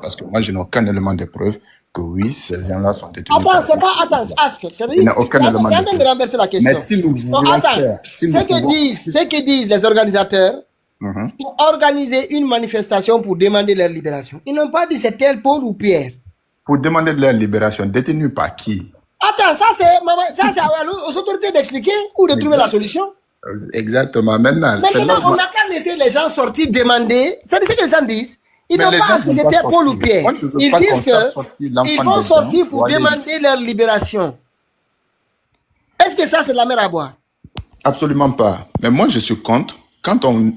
parce que moi, je n'ai aucun élément de preuve que oui, ces gens-là sont détenus. Attends, c'est pas... Attends, Ask. Il n'y a aucun élément de preuve. De renverser la question. Mais si nous voulons faire... Ce que disent les organisateurs, pour organiser une manifestation pour demander leur libération, ils n'ont pas dit c'est tel Paul ou Pierre. Pour demander leur libération, détenus par qui? Attends, ça c'est aux autorités d'expliquer ou de trouver la solution. Exactement. Maintenant on n'a qu'à laisser les gens sortir demander. C'est ce que les gens disent. Ils n'ont pas dit c'était Paul ou Pierre. Ils disent qu'ils vont sortir pour demander leur libération. Est-ce que ça c'est de la mer à boire? Absolument pas. Mais moi je suis contre.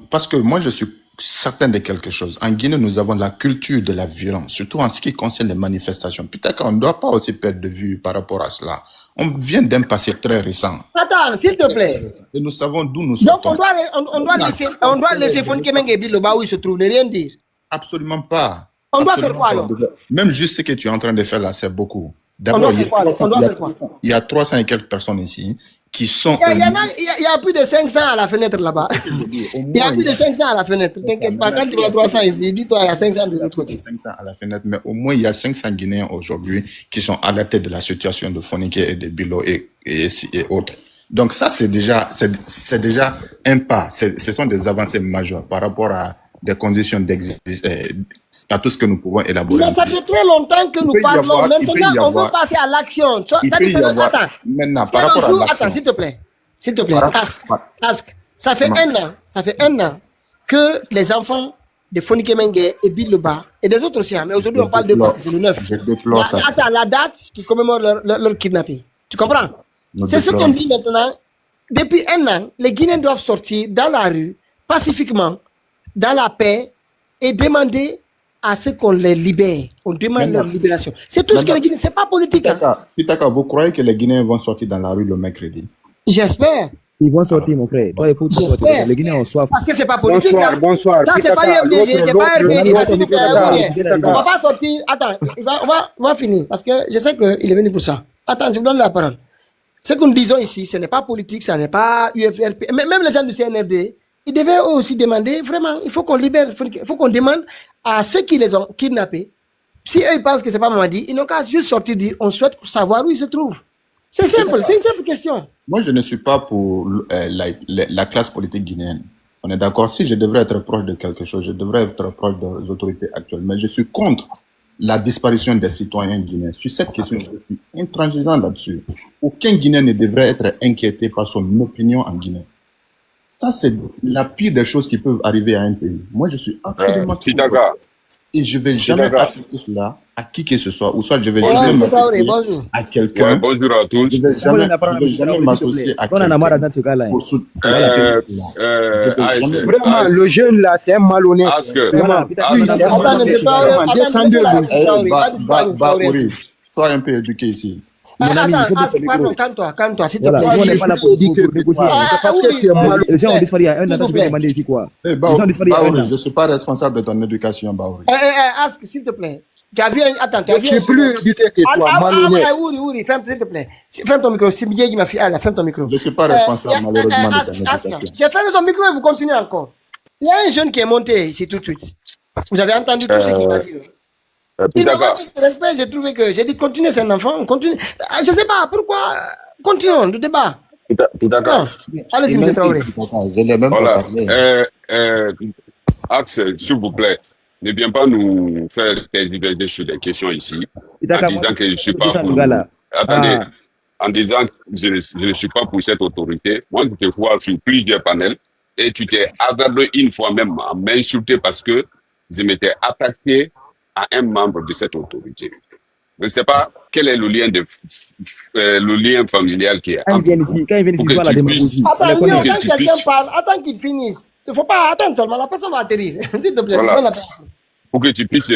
Parce que moi je suis certain de quelque chose. En Guinée, nous avons la culture de la violence, surtout en ce qui concerne les manifestations. Peut-être qu'on ne doit pas aussi perdre de vue par rapport à cela. On vient d'un passé très récent. Attends, s'il te plaît. Et nous savons d'où nous sommes. Donc on doit laisser Fonike Mengebi le bas où il se trouve, ne rien dire. Absolument pas. On doit faire quoi alors? Même juste ce que tu es en train de faire là, c'est beaucoup. D'abord, il y a 300 et quelques personnes ici qui sont... Il y a plus de 500 à la fenêtre là-bas. Il y a plus de 500 à la fenêtre. T'inquiète pas, quand tu vois 300 ici, dis-toi, il y a 500 de l'autre côté. 500 à la fenêtre, mais au moins il y a 500 Guinéens aujourd'hui qui sont alertés de la situation de Fonike et de Bilo et autres. Donc ça, c'est déjà un pas. Ce sont des avancées majeures par rapport à des conditions d'existence, à tout ce que nous pouvons élaborer. Mais ça fait très longtemps que nous parlons. Maintenant, on veut passer à l'action. Maintenant, par rapport à l'action. Attends, s'il te plaît. Ask. Ça fait un an que les enfants de Fonike Mengue et Bill Leba et des autres aussi, mais aujourd'hui on parle de parce que c'est le 9. Attends, la date qui commémore leur kidnapping. Tu comprends? C'est ce qu'on dit maintenant. Depuis un an, les Guinéens doivent sortir dans la rue pacifiquement, dans la paix, et demander à ce qu'on les libère. On demande leur libération. C'est tout ce que les Guinéens... C'est pas politique. Pitaka, vous croyez que les Guinéens vont sortir dans la rue le mercredi? J'espère. Ils vont sortir, mon frère. Toi, il faut sortir. Les Guinéens ont soif. Parce que c'est pas politique. Bonsoir. Ça, c'est pas UFDG, c'est pas RPD. On va pas sortir. Attends, on va finir. Parce que je sais qu'il est venu pour ça. Attends, je vous donne la parole. Ce que nous disons ici, ce n'est pas politique, ce n'est pas UFRP. Même les gens du CNRD, ils devaient aussi demander, vraiment, il faut qu'on libère, il faut qu'on demande à ceux qui les ont kidnappés. Si eux ils pensent que c'est pas Mamadi, ils n'ont qu'à juste sortir dire, on souhaite savoir où ils se trouvent. C'est simple, c'est une simple question. Moi, je ne suis pas pour la classe politique guinéenne. On est d'accord, si je devrais être proche de quelque chose, je devrais être proche des autorités actuelles. Mais je suis contre la disparition des citoyens guinéens. Sur cette question, je suis intransigeant là-dessus. Aucun Guinéen ne devrait être inquiété par son opinion en Guinée. Ça, c'est la pire des choses qui peuvent arriver à un pays. Moi, je suis absolument... Et je ne vais jamais accepter cela à qui que ce soit. Ou soit je vais jamais m'associer à quelqu'un. Bonjour à tous. Je ne vais jamais m'associer à quelqu'un. Vraiment, le jeune là, c'est un malhonnête. Sois un peu éduqué ici. Pardon, calme-toi, s'il te plaît. Les gens ont disparu il y a un an, tu peux demander ici quoi? Je ne suis pas responsable de ton éducation, Baouri. Ask, s'il te plaît. Tu as vu un... Je suis plus éduqué que toi, malhonnête. Oui, ferme, s'il te plaît. Ferme ton micro. Si Miguel m'a fait, ferme ton micro. Je ne suis pas responsable, malheureusement, de ton éducation. J'ai fermé ton micro et vous continuez encore. Il y a un jeune qui est monté ici tout de suite. Vous avez entendu tout ce qu'il a dit. Il n'a pas de respect, j'ai trouvé que... J'ai dit, continuez, c'est un enfant, on continue. Je ne sais pas, pourquoi... Continuons le débat. Allez-y, M. Traoré. Je n'ai même pas parlé. Axe, s'il vous plaît, ne viens pas nous faire diverger sur des questions ici, en disant que je ne suis pas pour... Attendez, en disant que je ne suis pas pour cette autorité. Moi, je te vois sur plusieurs panels et tu t'es hasardé une fois même à m'insulter parce que je m'étais attaqué à un membre de cette autorité. Je ne sais pas quel est le lien familial qui est. Quand ils viennent ici, voir la démocratie. Attends qu'il finisse. Il ne faut pas attendre seulement, la personne va atterrir. S'il te plaît, voilà. Pour que tu puisses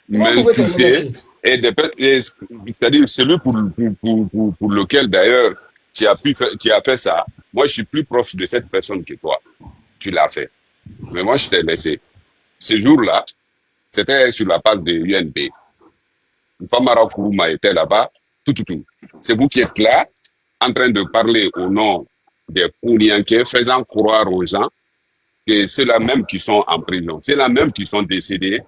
m'insulter. C'est-à-dire celui pour lequel d'ailleurs tu as fait ça. Moi, je suis plus proche de cette personne que toi. Tu l'as fait. Mais moi, je t'ai laissé. Ce jour-là, c'était sur la page de UNP. Famara Kourouma était là-bas, tout. C'est vous qui êtes là, en train de parler au nom des Kouniankais, faisant croire aux gens que c'est la même qui sont en prison, c'est la même qui sont décédés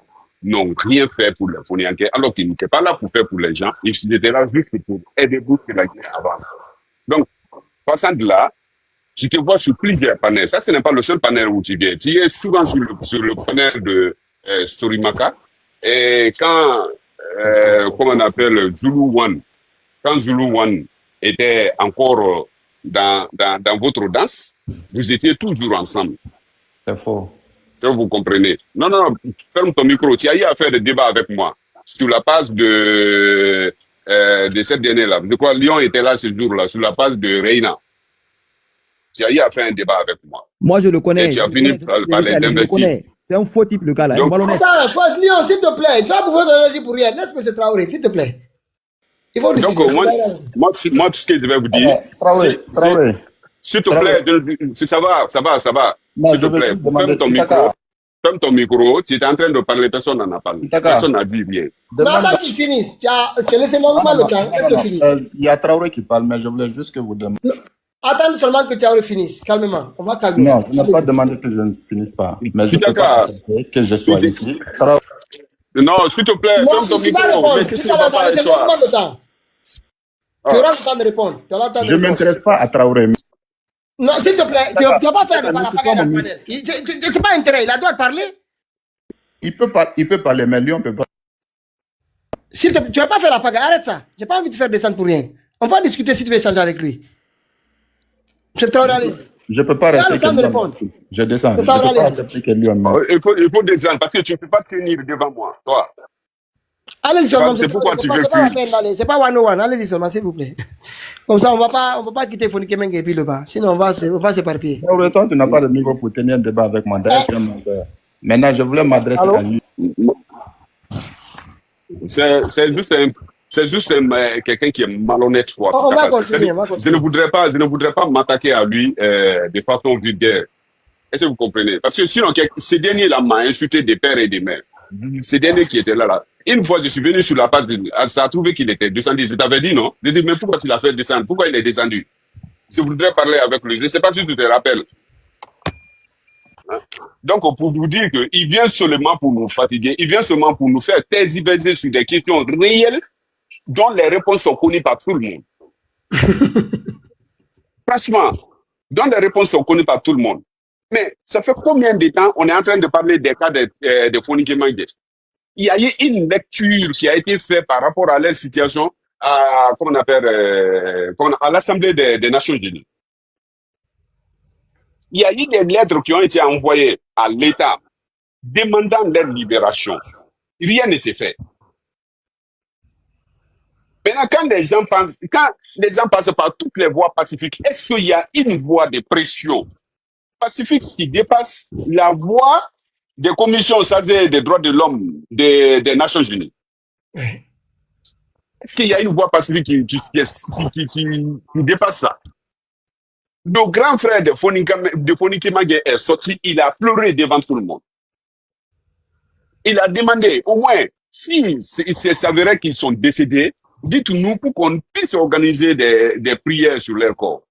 n'ont rien fait pour les Foniankais, alors qu'ils n'étaient pas là pour faire pour les gens, ils étaient là juste pour aider beaucoup la Guinée avant. Donc, passant de là, tu te vois sur plusieurs panels. Ça, ce n'est pas le seul panel où tu viens. Tu es souvent sur le panel de Storimaka. Et quand, comment on appelle, Zulu One, quand Zulu One était encore dans votre danse, vous étiez toujours ensemble. C'est faux. Ça, vous comprenez. Non, ferme ton micro. Tu as eu à faire des débats avec moi sur la page de cette dernière-là. De quoi Lyon était là ce jour-là, sur la page de Reina. Tu as eu à faire un débat avec moi. Moi, je le connais. Et tu as fini par les d'investir. C'est un faux type, le gars là. Donc, attends, Fosse Lyon, s'il te plaît. Tu vas pouvoir ton énergie pour rien. Laisse M. Traoré, s'il te plaît. Il faut discuter. Donc, moi, ce que je vais vous dire. Traoré. S'il te plaît, ça va. Non, s'il te plaît, ferme ton micro. Tu es en train de parler, personne n'en a parlé. Personne n'a dit rien. Attends qu'il finisse. Tu as laissé normalement le temps. Laisse-le finir. Il y a Traoré qui parle, mais je voulais juste que vous demandiez. Attends seulement que Traoré finisse. Calmement. On va calmer. Non, je n'ai pas demandé que je ne finisse pas. Mais je ne peux pas accepter que je sois ici. Non, s'il te plaît, ferme ton micro. Laissez normalement le temps. Tu auras le temps de répondre. Je ne m'intéresse pas à Traoré. Non, s'il te plaît, tu ne vas pas faire la pagaille dans le panel. C'est pas intérêt, il a le droit de parler. Il peut parler, mais lui, on ne peut pas. Tu ne vas pas faire la pagaille, arrête ça. Je n'ai pas envie de faire descendre pour rien. On va discuter si tu veux échanger avec lui. Je te réalise. Je ne peux pas rester comme ça. Je descends. Je ne peux pas accepter que lui en il faut descendre parce que tu ne peux pas tenir devant moi, toi. Allez-y seulement. C'est pourquoi tu veux c'est pas 101. Allez-y seulement, s'il vous plaît. Comme ça, on ne va pas quitter Fonike Mengue et puis le bas. Sinon, on va s'éparpiller. Toi, tu n'as pas de niveau pour tenir un débat avec moi. Maintenant, je voulais m'adresser à lui. C'est juste quelqu'un qui est malhonnête. On va continuer. Je ne voudrais pas m'attaquer à lui de façon vulgaire. Est-ce que vous comprenez? Parce que sinon, ce dernier-là m'a insulté des pères et des mères. Ce dernier qui était là. Une fois, je suis venu sur la page, ça a trouvé qu'il était descendu. Je t'avais dit, non? Je dis, mais pourquoi tu l'as fait descendre? Pourquoi il est descendu? Je voudrais parler avec lui. Je ne sais pas si tu te rappelles. Hein? Donc, pour vous dire qu'il vient seulement pour nous fatiguer, il vient seulement pour nous faire tergiverser sur des questions réelles dont les réponses sont connues par tout le monde. Franchement, dont les réponses sont connues par tout le monde. Mais ça fait combien de temps on est en train de parler des cas de Fonike Mengue? Il y a eu une lecture qui a été faite par rapport à leur situation à l'Assemblée des Nations Unies. Il y a eu des lettres qui ont été envoyées à l'État demandant leur libération. Rien ne s'est fait. Maintenant, quand les gens passent par toutes les voies pacifiques, est-ce qu'il y a une voie de pression pacifique qui dépasse la voie des commissions des droits de l'homme des Nations Unies? Est-ce qu'il y a une voie pacifique qui dépasse ça? Le grand frère de Fonike Mengue est sorti, il a pleuré devant tout le monde. Il a demandé, au moins, si c'est s'avérait qu'ils sont décédés, dites-nous pour qu'on puisse organiser des prières sur leur corps.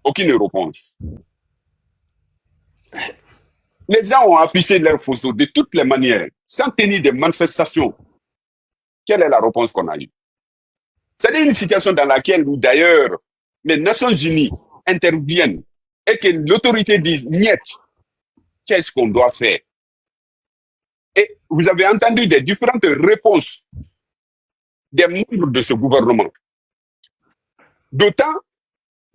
Aucune réponse. Les gens ont affiché leurs photos de toutes les manières, sans tenir des manifestations. Quelle est la réponse qu'on a eue? C'est une situation dans laquelle, d'ailleurs, les Nations Unies interviennent et que l'autorité dise, niet, qu'est-ce qu'on doit faire? Et vous avez entendu des différentes réponses des membres de ce gouvernement. D'autant,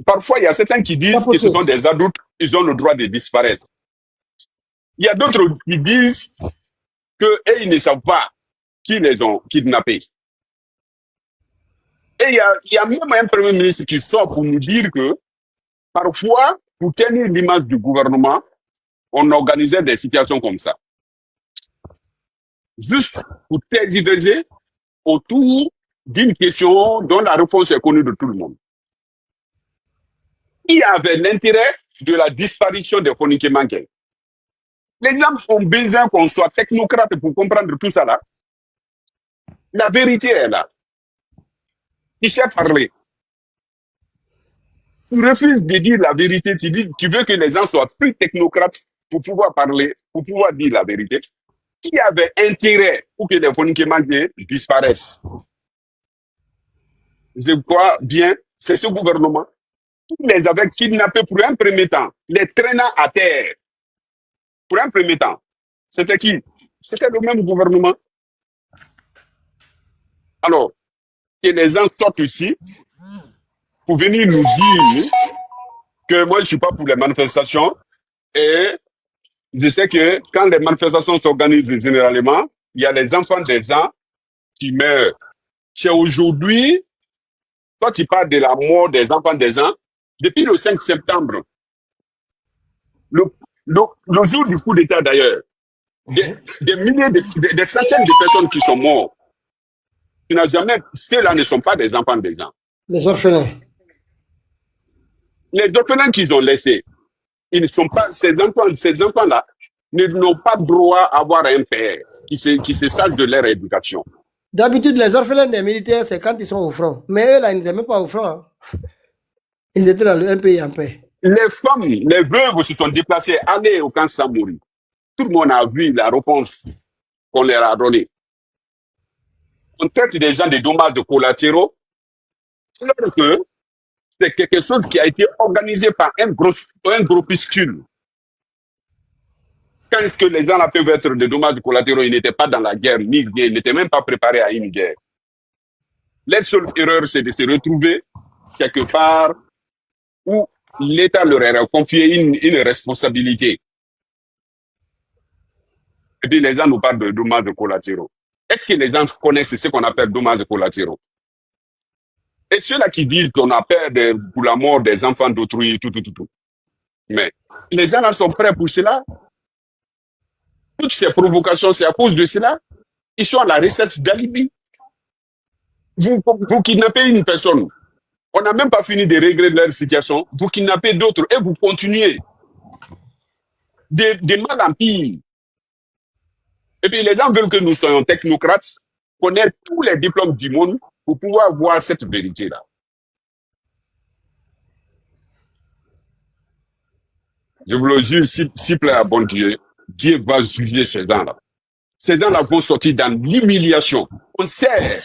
parfois, il y a certains qui disent que ce sont des adultes, ils ont le droit de disparaître. Il y a d'autres qui disent qu'ils ne savent pas qui les ont kidnappés. Et il y a même un premier ministre qui sort pour nous dire que parfois, pour tenir l'image du gouvernement, on organisait des situations comme ça. Juste pour tergiverser autour d'une question dont la réponse est connue de tout le monde. Qui avait l'intérêt de la disparition de Fonike Mengue? Les gens ont besoin qu'on soit technocrate pour comprendre tout ça là. La vérité est là. Il sait parler. Tu refuses de dire la vérité. Tu veux que les gens soient plus technocrates pour pouvoir parler, pour pouvoir dire la vérité. qui avait intérêt pour que les Fonikeman disparaissent? Je crois bien, c'est ce gouvernement qui les avait kidnappés pour un premier temps, les traînant à terre. Pour un premier temps. C'était qui? C'était le même gouvernement. Alors, que les gens sortent ici pour venir nous dire que moi, je ne suis pas pour les manifestations. Et je sais que quand les manifestations s'organisent généralement, il y a les enfants des gens qui meurent. C'est aujourd'hui, toi, tu parles de la mort des enfants des gens. Depuis le 5 septembre, le, le jour du coup d'État d'ailleurs, des milliers, des centaines de personnes qui sont mortes. Tu n'as jamais, ceux-là ne sont pas des enfants des gens. Les orphelins. Les orphelins qu'ils ont laissés, ils ne sont pas, ces enfants-là n'ont pas droit à avoir un père qui se sache de leur éducation. D'habitude, les orphelins des militaires, c'est quand ils sont au front. Mais eux, là, ils n'étaient même pas au front. Hein. Ils étaient dans un pays en paix. Les femmes, les veuves se sont déplacées, aller au camp Samori. Tout le monde a vu la réponse qu'on leur a donnée. On traite des gens de dommages de collatéraux, alors que c'est quelque chose qui a été organisé par un groupuscule. Quand est-ce que les gens là peuvent être des dommages collatéraux? Ils n'étaient pas dans la guerre, ni rien, ils n'étaient même pas préparés à une guerre. Leur seule erreur, c'est de se retrouver quelque part où l'État leur a confié une responsabilité. Et puis les gens nous parlent de dommages collatéraux. Est-ce que les gens connaissent ce qu'on appelle dommages collatéraux? Et ceux-là qui disent qu'on a peur pour la mort des enfants d'autrui, tout. Mais les gens là sont prêts pour cela. Toutes ces provocations, c'est à cause de cela. Ils sont à la recherche d'alibi. Vous kidnappez une personne. On n'a même pas fini de régler leur situation. Vous kidnappez d'autres et vous continuez. De mal en pire. Et puis les gens veulent que nous soyons technocrates, connaître tous les diplômes du monde pour pouvoir voir cette vérité-là. Je vous le jure, s'il plaît à bon Dieu, Dieu va juger ces gens-là. Ces gens-là vont sortir dans l'humiliation. On sait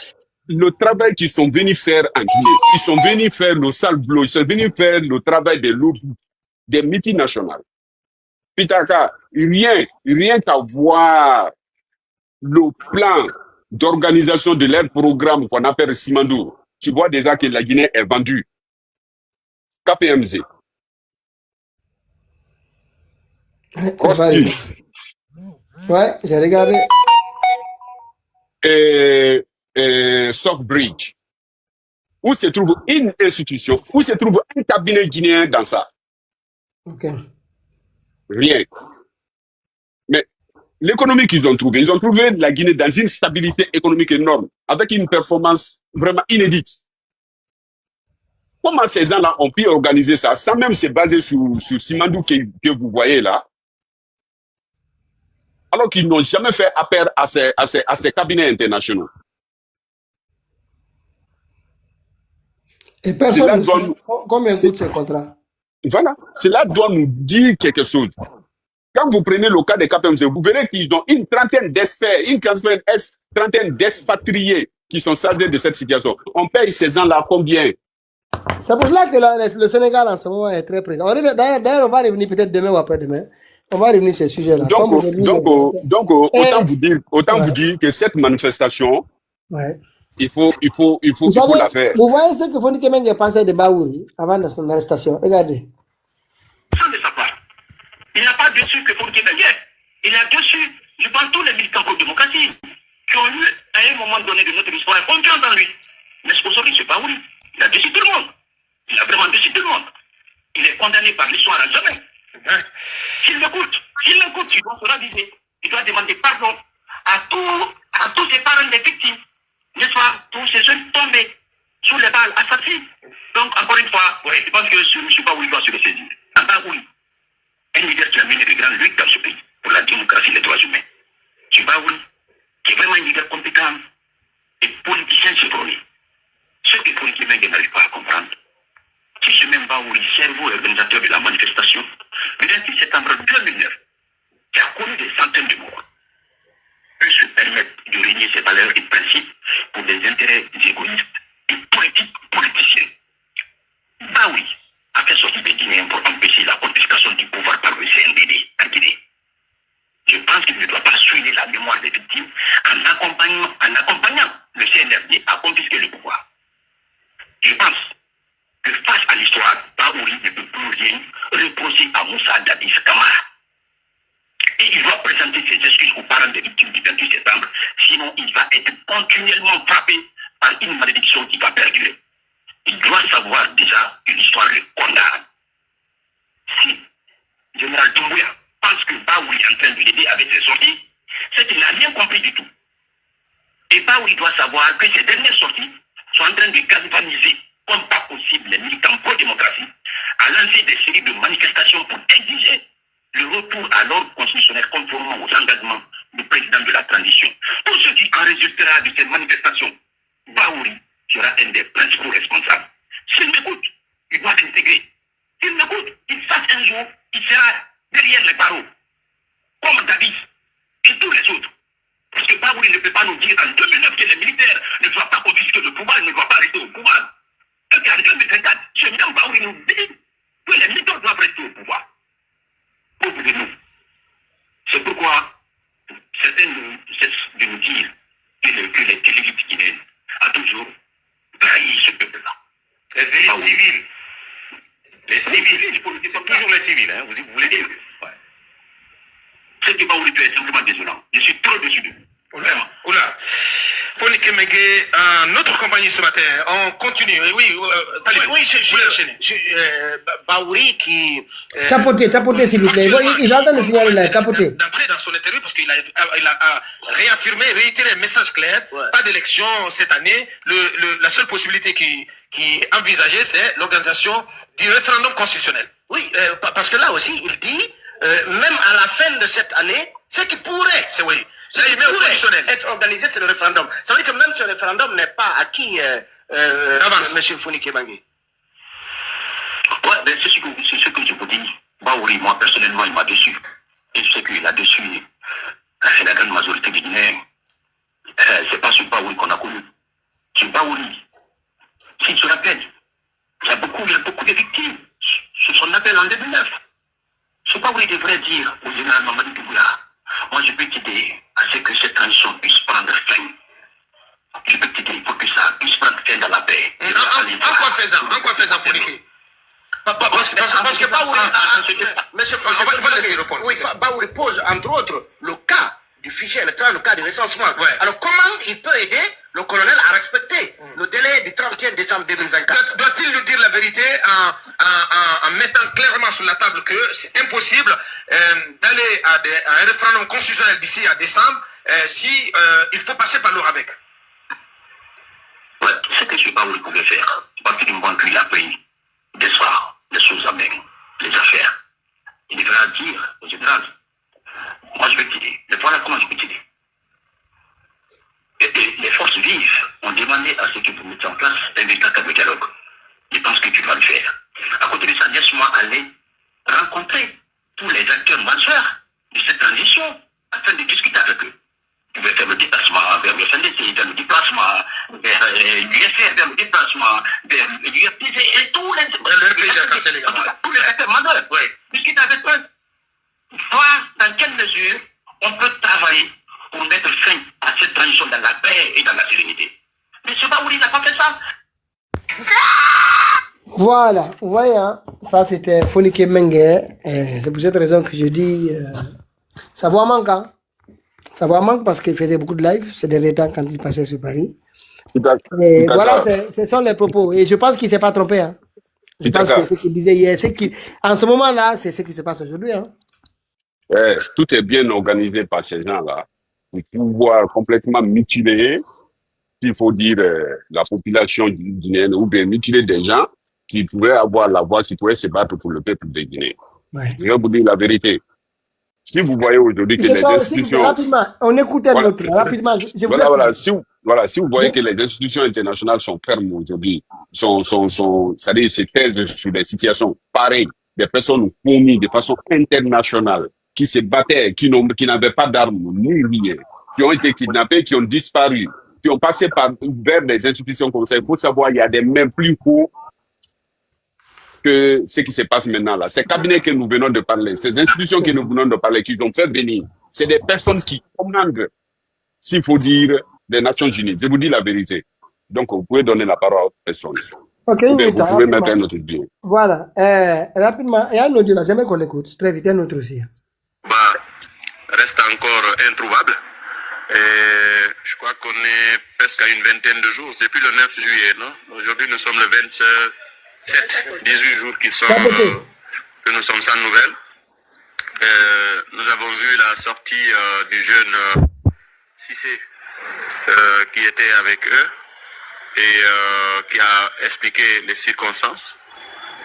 le travail qu'ils sont venus faire en Guinée. Ils sont venus faire le sale boulot. Ils sont venus faire le travail des multinationales. Pitaka, rien qu'à voir le plan d'organisation de leur programme qu'on appelle Simandou. Tu vois déjà que la Guinée est vendue. KPMG. Cross-Sud. Ouais, j'ai regardé. Et Softbridge. Où se trouve une institution, où se trouve un cabinet guinéen dans ça? Ok. Rien. Mais l'économie qu'ils ont trouvée, ils ont trouvé la Guinée dans une stabilité économique énorme, avec une performance vraiment inédite. Comment ces gens-là ont pu organiser ça sans même se baser sur Simandou que vous voyez là, alors qu'ils n'ont jamais fait appel à ces cabinets internationaux? Et personne ne sait combien coûte ce contrat. Voilà, cela doit nous dire quelque chose. Quand vous prenez le cas des KPMG, vous verrez qu'ils ont une trentaine d'experts, une trentaine d'expatriés qui sont chargés de cette situation. On paye ces gens-là combien? C'est pour cela que le Sénégal en ce moment est très présent. D'ailleurs, on va revenir peut-être demain ou après-demain. On va revenir sur ce sujet-là. Donc, autant vous dire que cette manifestation, ouais. il faut la faire. Vous voyez ce que Fondi Kemenge pensait de Baouri avant son arrestation. Regardez. Sans le savoir. Il n'a pas déçu que Fondi Kemenge. Il a déçu, je pense, tous les militants pour la démocratie qui ont eu, à un moment donné de notre histoire, confiance en lui. Mais aujourd'hui, c'est Baouri. Il a déçu tout le monde. Il a vraiment déçu tout le monde. Il est condamné par l'histoire à jamais. S'il l'écoute, il doit se raviser. Il doit demander pardon à tous les parents des victimes. N'est-ce pas? Tous ces jeunes tombés sous les balles assassins. Donc, encore une fois, ouais, je pense que M. Baouri doit se ressaisir. Baouri, un leader qui a mené de grandes luttes dans ce pays pour la démocratie et les droits humains. M. Baouri, qui est vraiment un leader compétent et politicien chevronnés. Ce que Fondi Kemenge n'arrive pas à comprendre, si ce même Baouri, cerveau organisateur de la manifestation, le 26 septembre 2009, qui a connu des centaines de morts, valeurs et principes pour des intérêts égoïstes et politiciens. Bah oui, a fait sortir des Guinéens pour empêcher la confiscation du pouvoir par le CNDD en Guinée. Je pense qu'il ne doit pas souiller la mémoire des victimes en accompagnant le CNRD à confisquer le pouvoir. Je pense que face à l'histoire, Baouri ne peut plus rien reprocher à Moussa Dadis Kamara. Et il doit présenter ses excuses aux parents des victimes du 28 septembre, sinon il va être continuellement frappé par une malédiction qui va perdurer. Il doit savoir déjà que l'histoire le condamne. Si Général Doumbouya pense que Baouri est en train de l'aider avec ses sorties, c'est qu'il n'a rien compris du tout. Et Baouri doit savoir que ces dernières sorties sont en train de galvaniser comme pas possible les militants pro-démocratie à lancer des séries de manifestations pour exiger le retour à l'ordre constitutionnel conformément aux engagements du président de la transition. Tout ce qui en résultera de ces manifestations, Baouri sera un des principaux responsables. S'il m'écoute, il doit s'intégrer. S'il m'écoute, il sache un jour qu'il sera derrière les barreaux, comme David et tous les autres. Parce que Baouri ne peut pas nous dire en 2009 que les militaires ne doivent pas confisquer le pouvoir, ne doivent pas rester au pouvoir. Et qu'en 2024, ce même Baouri nous dit que les militaires doivent rester au pouvoir. Pauvres de nous. C'est pourquoi certains cessent de nous dire que les télévites guinéennes ont toujours trahi ce peuple-là. Les élites civiles. Les civils. C'est toujours les civils, hein. Vous voulez dire? Ouais. Ce que Baouri fait est simplement désolant. Je suis trop déçu de vous. Oula. Fonik Mengue, notre compagnie ce matin, on continue. Oui, je voulais enchaîner. Baouri qui... Tapoter s'il vous plaît. Ils entendent le signal là, tapoter. D'entrée dans son interview, parce qu'il a réaffirmé, réitéré un message clair, pas d'élection cette année. La seule possibilité qui est envisagée, c'est l'organisation du référendum constitutionnel. Oui, parce que là aussi, il dit, même à la fin de cette année, ce qui pourrait, être organisé, c'est le référendum. Ça veut dire que même ce référendum n'est pas acquis, M. Fonik Mengue. Ouais, mais c'est ce que je vous dis. Baouri, moi personnellement, il m'a déçu. Et je sais qu'il a déçu la grande majorité des Guinéens. C'est pas ce Baouri qu'on a connu. Ce Baouri, si tu te rappelles, il y a beaucoup de victimes. C'est son appel en 2009. Ce Baouri devrait dire au général Mamadi Doumbouya, moi je peux t'aider à ce que cette transition puisse prendre fin. Je peux t'aider pour que ça puisse prendre fin dans la paix. En quoi faisant, Fonik? Parce que Baouri, on va laisser répondre. Oui, Baouri pose entre autres le cas du fichier électoral, le cas du recensement. Ouais. Alors comment il peut aider le colonel à respecter le délai du 31 décembre 2024? Doit-il nous dire la vérité en mettant clairement sur la table que c'est impossible d'aller à un référendum constitutionnel d'ici à décembre si il faut passer par l'ORAVEC? Ouais, ce que ce Baouri pouvait faire, parce qu'il a pris des soirs, les choses à même, les affaires. Il devra dire au général, moi je vais t'aider. Mais voilà comment je peux t'aider. Et les forces vives ont demandé à ce que vous mettiez en place un véritable dialogue. Je pense que tu vas le faire. À côté de ça, laisse-moi aller rencontrer tous les acteurs majeurs de cette transition afin de discuter avec eux. Tu veux faire le déplacement vers le FNDC, faire le déplacement vers l'UFR, vers le déplacement vers l'UFPC et tous les acteurs majeurs. Discuter avec eux. Voir dans quelle mesure on peut travailler pour mettre fin à cette transition dans la paix et dans la sérénité. Mais ce Baouri n'a pas fait ça. Voilà, vous voyez, hein, ça c'était Fonik Mengue. C'est pour cette raison que je dis, sa voix manque, hein. Sa voix manque parce qu'il faisait beaucoup de live ces derniers temps quand il passait sur Paris. Et voilà, ce sont les propos. Et je pense qu'il ne s'est pas trompé. Hein. Je pense que ce qu'il disait hier, en ce moment-là, c'est ce qui se passe aujourd'hui. Hein. Tout est bien organisé par ces gens-là pour pouvoir complètement mutiler, s'il faut dire, la population guinéenne ou bien mutiler des gens qui pourraient avoir la voix, qui pourraient se battre pour le peuple des Guinéens. Ouais. Je vais vous dire la vérité. Si vous voyez aujourd'hui que les institutions... Rapidement, on écoute un autre. Rapidement, si vous voyez que les institutions internationales sont fermes aujourd'hui, c'est-à-dire se taisent sur des situations pareilles, des personnes fournies de façon internationale, qui se battaient, qui n'avaient pas d'armes, ni rien. qui ont été kidnappés, qui ont disparu, qui ont passé vers des institutions comme ça. Il faut savoir, il y a des mains plus hauts que ce qui se passe maintenant là. Ces cabinets que nous venons de parler, ces institutions que nous venons de parler, qui ont fait venir, c'est des personnes qui commandent, s'il faut dire, des Nations Unies. Je vous dis la vérité. Donc, vous pouvez donner la parole à autre personne. Ok, Vous pouvez mettre un autre audio. Voilà. Rapidement, il y a un audio là, jamais qu'on l'écoute. Très vite, un autre aussi. Bah, reste encore introuvable. Et je crois qu'on est presque à une vingtaine de jours, depuis le 9 juillet, non? Aujourd'hui, nous sommes le 27, 18 jours que nous sommes sans nouvelles. Nous avons vu la sortie du jeune Cissé qui était avec eux et qui a expliqué les circonstances,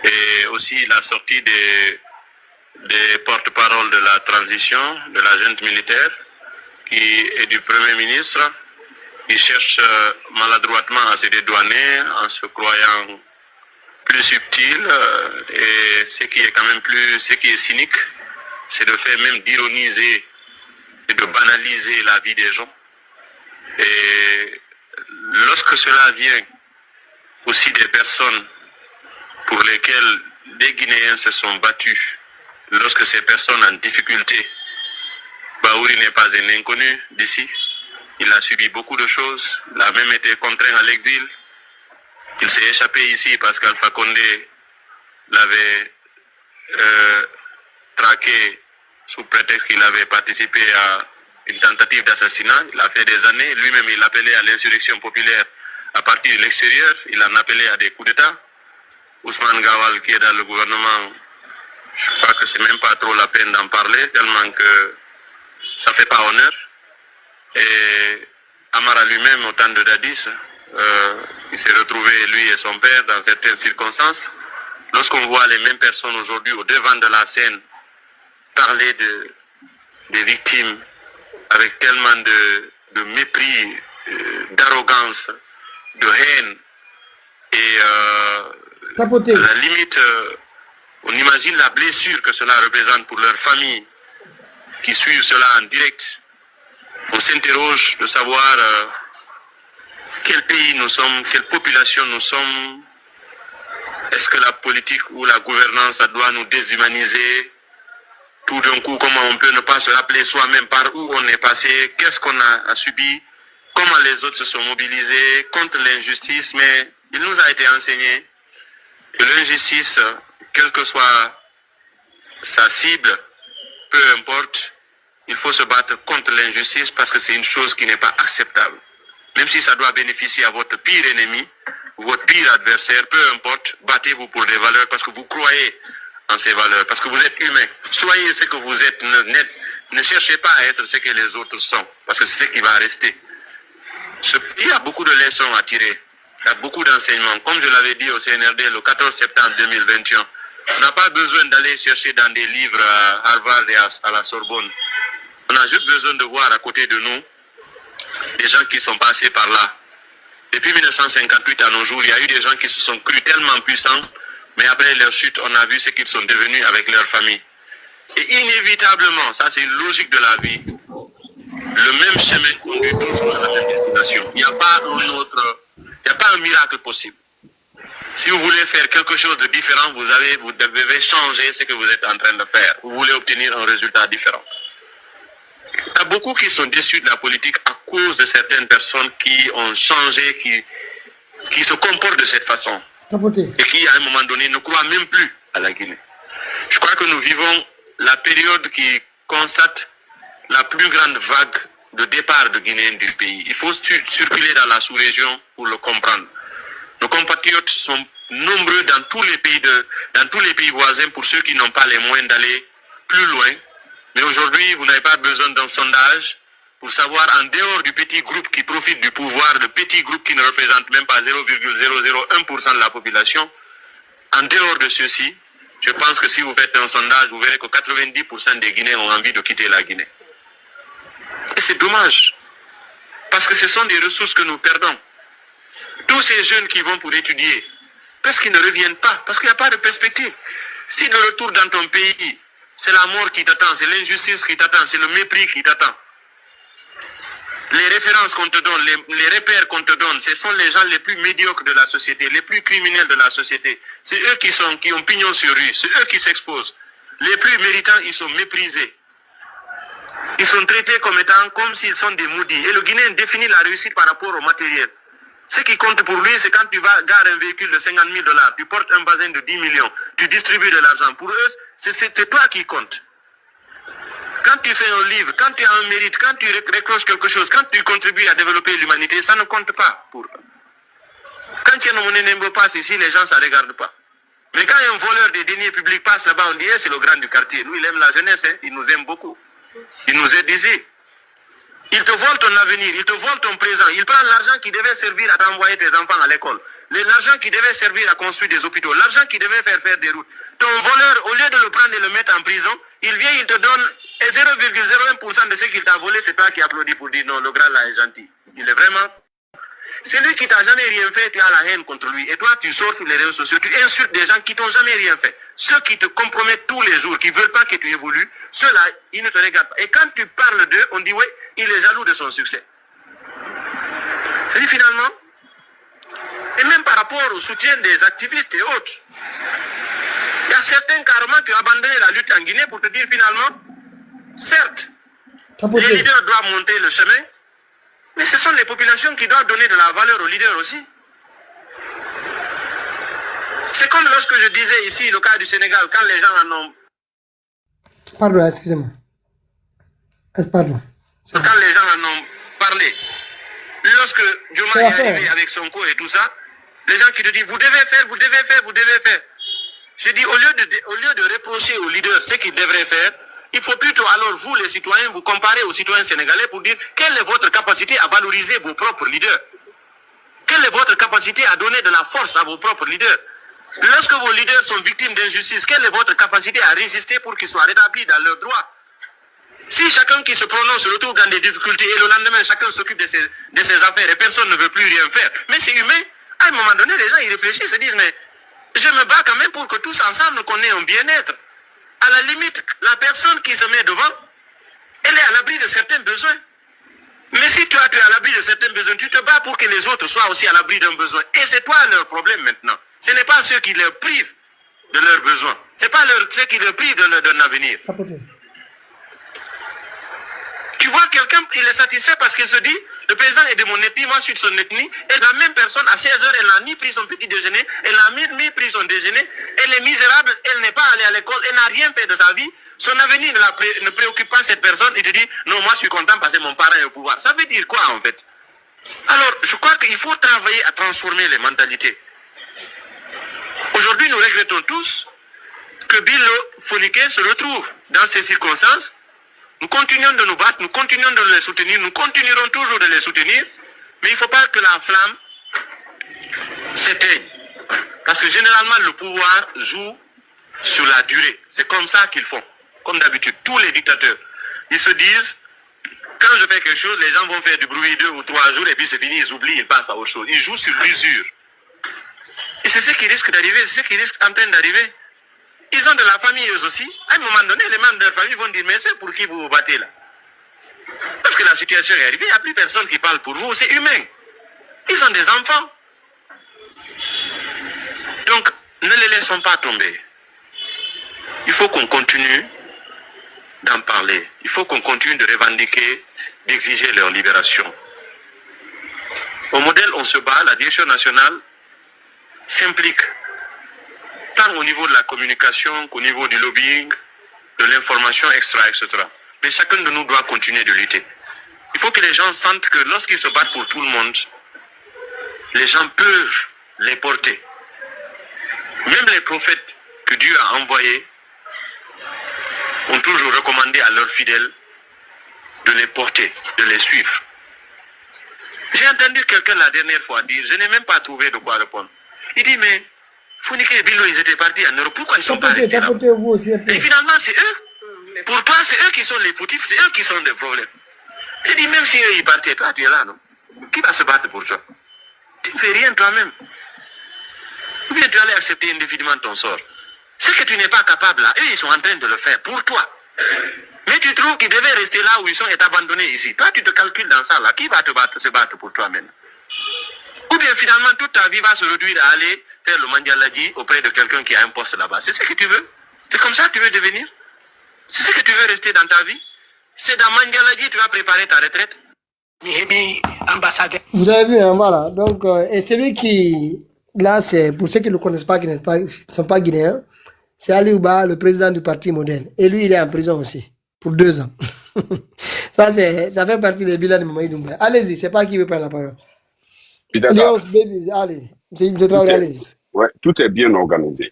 et aussi la sortie des porte-paroles de la transition, de la junte militaire et du Premier ministre, qui cherche maladroitement à se dédouaner en se croyant plus subtil, et ce qui est quand même ce qui est cynique, c'est le fait même d'ironiser et de banaliser la vie des gens. Et lorsque cela vient aussi des personnes pour lesquelles des Guinéens se sont battus, lorsque ces personnes en difficulté, Baouri n'est pas un inconnu d'ici. Il a subi beaucoup de choses. Il a même été contraint à l'exil. Il s'est échappé ici parce qu'Alpha Condé l'avait traqué sous prétexte qu'il avait participé à une tentative d'assassinat. Il a fait des années. Lui-même, il appelait à l'insurrection populaire à partir de l'extérieur. Il en appelait à des coups d'État. Ousmane Gawal, qui est dans le gouvernement, je crois que c'est même pas trop la peine d'en parler, tellement que ça fait pas honneur. Et Amara lui-même, au temps de Dadis, il s'est retrouvé, lui et son père, dans certaines circonstances. Lorsqu'on voit les mêmes personnes aujourd'hui au devant de la scène parler des victimes avec tellement de mépris, d'arrogance, de haine, et à la limite, on imagine la blessure que cela représente pour leurs familles qui suivent cela en direct. On s'interroge de savoir quel pays nous sommes, quelle population nous sommes. Est-ce que la politique ou la gouvernance ça doit nous déshumaniser? Tout d'un coup, comment on peut ne pas se rappeler soi-même par où on est passé, qu'est-ce qu'on a subi, comment les autres se sont mobilisés contre l'injustice. Mais il nous a été enseigné que l'injustice, quelle que soit sa cible, peu importe, il faut se battre contre l'injustice parce que c'est une chose qui n'est pas acceptable. Même si ça doit bénéficier à votre pire ennemi, votre pire adversaire, peu importe, battez-vous pour des valeurs parce que vous croyez en ces valeurs, parce que vous êtes humain. Soyez ce que vous êtes, ne cherchez pas à être ce que les autres sont, parce que c'est ce qui va rester. Ce pays a beaucoup de leçons à tirer, il y a beaucoup d'enseignements. Comme je l'avais dit au CNRD le 14 septembre 2021, on n'a pas besoin d'aller chercher dans des livres à Harvard et à la Sorbonne. On a juste besoin de voir à côté de nous des gens qui sont passés par là. Depuis 1958 à nos jours, il y a eu des gens qui se sont crus tellement puissants, mais après leur chute, on a vu ce qu'ils sont devenus avec leur famille. Et inévitablement, ça c'est une logique de la vie, le même chemin conduit toujours à la même destination. Il n'y a pas un miracle possible. Si vous voulez faire quelque chose de différent, vous devez changer ce que vous êtes en train de faire. Vous voulez obtenir un résultat différent. Il y a beaucoup qui sont déçus de la politique à cause de certaines personnes qui ont changé, qui se comportent de cette façon. Et qui, à un moment donné, ne croient même plus à la Guinée. Je crois que nous vivons la période qui constate la plus grande vague de départ de Guinéens du pays. Il faut circuler dans la sous-région pour le comprendre. Nos compatriotes sont nombreux dans tous les pays voisins, pour ceux qui n'ont pas les moyens d'aller plus loin. Mais aujourd'hui, vous n'avez pas besoin d'un sondage pour savoir, en dehors du petit groupe qui profite du pouvoir, le petit groupe qui ne représente même pas 0,001% de la population, en dehors de ceci, je pense que si vous faites un sondage, vous verrez que 90% des Guinéens ont envie de quitter la Guinée. Et c'est dommage, parce que ce sont des ressources que nous perdons. Tous ces jeunes qui vont pour étudier, parce qu'ils ne reviennent pas, parce qu'il n'y a pas de perspective. Si le retour dans ton pays, c'est la mort qui t'attend, c'est l'injustice qui t'attend, c'est le mépris qui t'attend. les références qu'on te donne, les repères qu'on te donne, ce sont les gens les plus médiocres de la société, les plus criminels de la société. C'est eux qui ont pignon sur rue, c'est eux qui s'exposent. Les plus méritants, ils sont méprisés. Ils sont traités comme s'ils sont des maudits. Et le Guinéen définit la réussite par rapport au matériel. Ce qui compte pour lui, c'est quand tu vas garer un véhicule de 50 000 $, tu portes un bazin de 10 millions, tu distribues de l'argent. Pour eux, c'est toi qui compte. Quand tu fais un livre, quand tu as un mérite, quand tu récroches quelque chose, quand tu contribues à développer l'humanité, ça ne compte pas pour eux. Quand tu ne passe ici, les gens ne se regardent pas. Mais quand un voleur des deniers publics passe là-bas, on dit c'est le grand du quartier. Lui, il aime la jeunesse, hein. Il nous aime beaucoup. Il nous aide ici. Il te vole ton avenir, il te vole ton présent. Il prend l'argent qui devait servir à t'envoyer tes enfants à l'école. L'argent qui devait servir à construire des hôpitaux. L'argent qui devait faire des routes. Ton voleur, au lieu de le prendre et le mettre en prison, il vient, il te donne 0,01% de ce qu'il t'a volé. C'est toi qui applaudis pour dire non, le grand là est gentil. Il est vraiment... C'est lui qui t'a jamais rien fait, tu as la haine contre lui. Et toi, tu sors sur les réseaux sociaux, tu insultes des gens qui t'ont jamais rien fait. Ceux qui te compromettent tous les jours, qui veulent pas que tu évolues, ceux-là, ils ne te regardent pas. Et quand tu parles d'eux, on dit, oui, il est jaloux de son succès. C'est-à-dire finalement, et même par rapport au soutien des activistes et autres, il y a certains carrément qui ont abandonné la lutte en Guinée pour te dire finalement, certes, les leaders doivent monter le chemin, mais ce sont les populations qui doivent donner de la valeur aux leaders aussi. C'est comme lorsque je disais ici, le cas du Sénégal, quand les gens en ont... Pardon, excusez-moi. Pardon. Quand les gens en ont parlé, lorsque Diomaye est arrivé avec Sonko et tout ça, les gens qui te disent, vous devez faire, vous devez faire, vous devez faire. Je dis, au lieu de reprocher aux leaders ce qu'ils devraient faire, il faut plutôt alors, vous les citoyens, vous comparer aux citoyens sénégalais pour dire quelle est votre capacité à valoriser vos propres leaders. Quelle est votre capacité à donner de la force à vos propres leaders. Lorsque vos leaders sont victimes d'injustice, quelle est votre capacité à résister pour qu'ils soient rétablis dans leurs droits. Si chacun qui se prononce se retrouve dans des difficultés et le lendemain, chacun s'occupe de ses affaires et personne ne veut plus rien faire, mais c'est humain. À un moment donné, les gens ils réfléchissent, se disent, mais je me bats quand même pour que tous ensemble qu'on ait un bien-être. À la limite, la personne qui se met devant, elle est à l'abri de certains besoins. Mais si toi, tu es à l'abri de certains besoins, tu te bats pour que les autres soient aussi à l'abri d'un besoin. Et c'est toi leur problème maintenant. Ce n'est pas ceux qui leur privent de leurs besoins. Ce n'est pas ceux qui leur privent d'un avenir. Tu vois quelqu'un, il est satisfait parce qu'il se dit, le président est de mon ethnie, moi je suis de son ethnie, et la même personne, à 16 heures, elle n'a ni pris son petit déjeuner, elle n'a ni pris son déjeuner, elle est misérable, elle n'est pas allée à l'école, elle n'a rien fait de sa vie, son avenir ne préoccupe pas cette personne, il te dit, non, moi je suis content parce que mon parent est au pouvoir. Ça veut dire quoi en fait? Alors, je crois qu'il faut travailler à transformer les mentalités. Aujourd'hui, nous regrettons tous que Bilo Fonike se retrouve dans ces circonstances. Nous continuons de nous battre, nous continuons de les soutenir, nous continuerons toujours de les soutenir, mais il ne faut pas que la flamme s'éteigne. Parce que généralement, le pouvoir joue sur la durée. C'est comme ça qu'ils font. Comme d'habitude, tous les dictateurs. Ils se disent, quand je fais quelque chose, les gens vont faire du bruit 2 ou 3 jours et puis c'est fini, ils oublient, ils passent à autre chose. Ils jouent sur l'usure. Et c'est ce qui risque d'arriver, c'est ce qui risque en train d'arriver. Ils ont de la famille eux aussi. À un moment donné, les membres de la famille vont dire, mais c'est pour qui vous vous battez là? Parce que la situation est arrivée, il n'y a plus personne qui parle pour vous, c'est humain. Ils ont des enfants. Donc, ne les laissons pas tomber. Il faut qu'on continue d'en parler. Il faut qu'on continue de revendiquer, d'exiger leur libération. Au modèle, on se bat, la direction nationale s'implique tant au niveau de la communication qu'au niveau du lobbying, de l'information extra, etc. Mais chacun de nous doit continuer de lutter. Il faut que les gens sentent que lorsqu'ils se battent pour tout le monde, les gens peuvent les porter. Même les prophètes que Dieu a envoyés ont toujours recommandé à leurs fidèles de les porter, de les suivre. J'ai entendu quelqu'un la dernière fois dire, je n'ai même pas trouvé de quoi répondre. Il dit, mais Fonike et Bilo, ils étaient partis en Europe, pourquoi ils sont pas restés là? Et finalement, c'est eux. Pour toi, c'est eux qui sont les fautifs, c'est eux qui sont des problèmes. Je dis, même si eux, ils partaient, toi, tu es là, non? Qui va se battre pour toi? Tu ne fais rien toi-même. Ou bien tu allais accepter indéfiniment ton sort. Ce que tu n'es pas capable là, eux, ils sont en train de le faire pour toi. Mais tu trouves qu'ils devaient rester là où ils sont et t'abandonner ici. Toi, tu te calcules dans ça, là. Qui va se battre pour toi maintenant? Ou bien finalement, toute ta vie va se réduire à aller faire le Mandialadji auprès de quelqu'un qui a un poste là-bas. C'est ce que tu veux? C'est comme ça que tu veux devenir? C'est ce que tu veux rester dans ta vie? C'est dans Mandialadji que tu vas préparer ta retraite? Vous avez vu, hein, voilà. Donc, et celui qui, là, c'est pour ceux qui ne le connaissent pas, qui ne sont pas guinéens, c'est Ali Ouba, le président du parti moderne. Et lui, il est en prison aussi, pour 2 ans. Ça fait partie des bilans de Mamadou Doumbouya. Allez-y, c'est pas qui veut prendre la parole. Allez-y. Ouais, tout est bien organisé.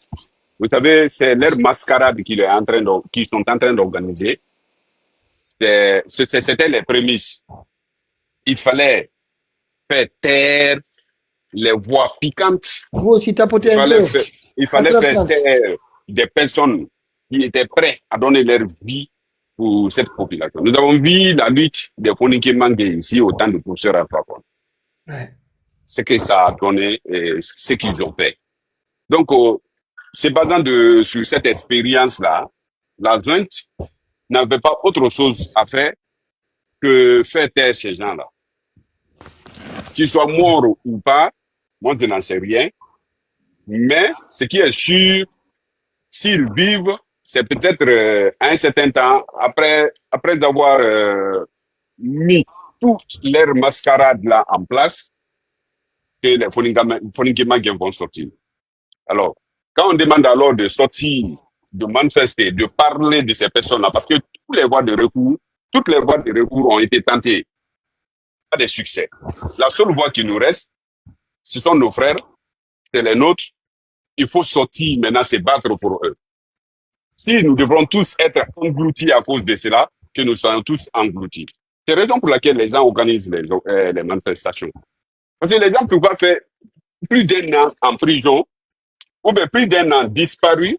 Vous savez, c'est leur mascarade qu'ils sont en train d'organiser. C'était les prémices. Il fallait faire taire les voix piquantes. Vous aussi tapotez un peu. Il fallait faire taire des personnes qui étaient prêtes à donner leur vie pour cette population. Nous avons vu la lutte des Fonike Mangé ici au temps de professeur Alpha Condé. Ouais. Ce que ça a donné et ce qu'ils ont fait. Donc, c'est basant sur cette expérience-là, la junte n'avait pas autre chose à faire que faire taire ces gens-là. Qu'ils soient morts ou pas, moi je n'en sais rien, mais ce qui est sûr, s'ils vivent, c'est peut-être à un certain temps, après avoir mis toute leur mascarade là en place, que les Fonike vont sortir. Alors, quand on demande alors de sortir, de manifester, de parler de ces personnes-là, parce que toutes les voies de recours ont été tentées, pas de succès. La seule voie qui nous reste, ce sont nos frères, c'est les nôtres. Il faut sortir maintenant, se battre pour eux. Si nous devrons tous être engloutis à cause de cela, que nous soyons tous engloutis. C'est la raison pour laquelle les gens organisent les manifestations. Parce que les gens peuvent faire plus d'1 an en prison, ou bien plus d'1 an disparu,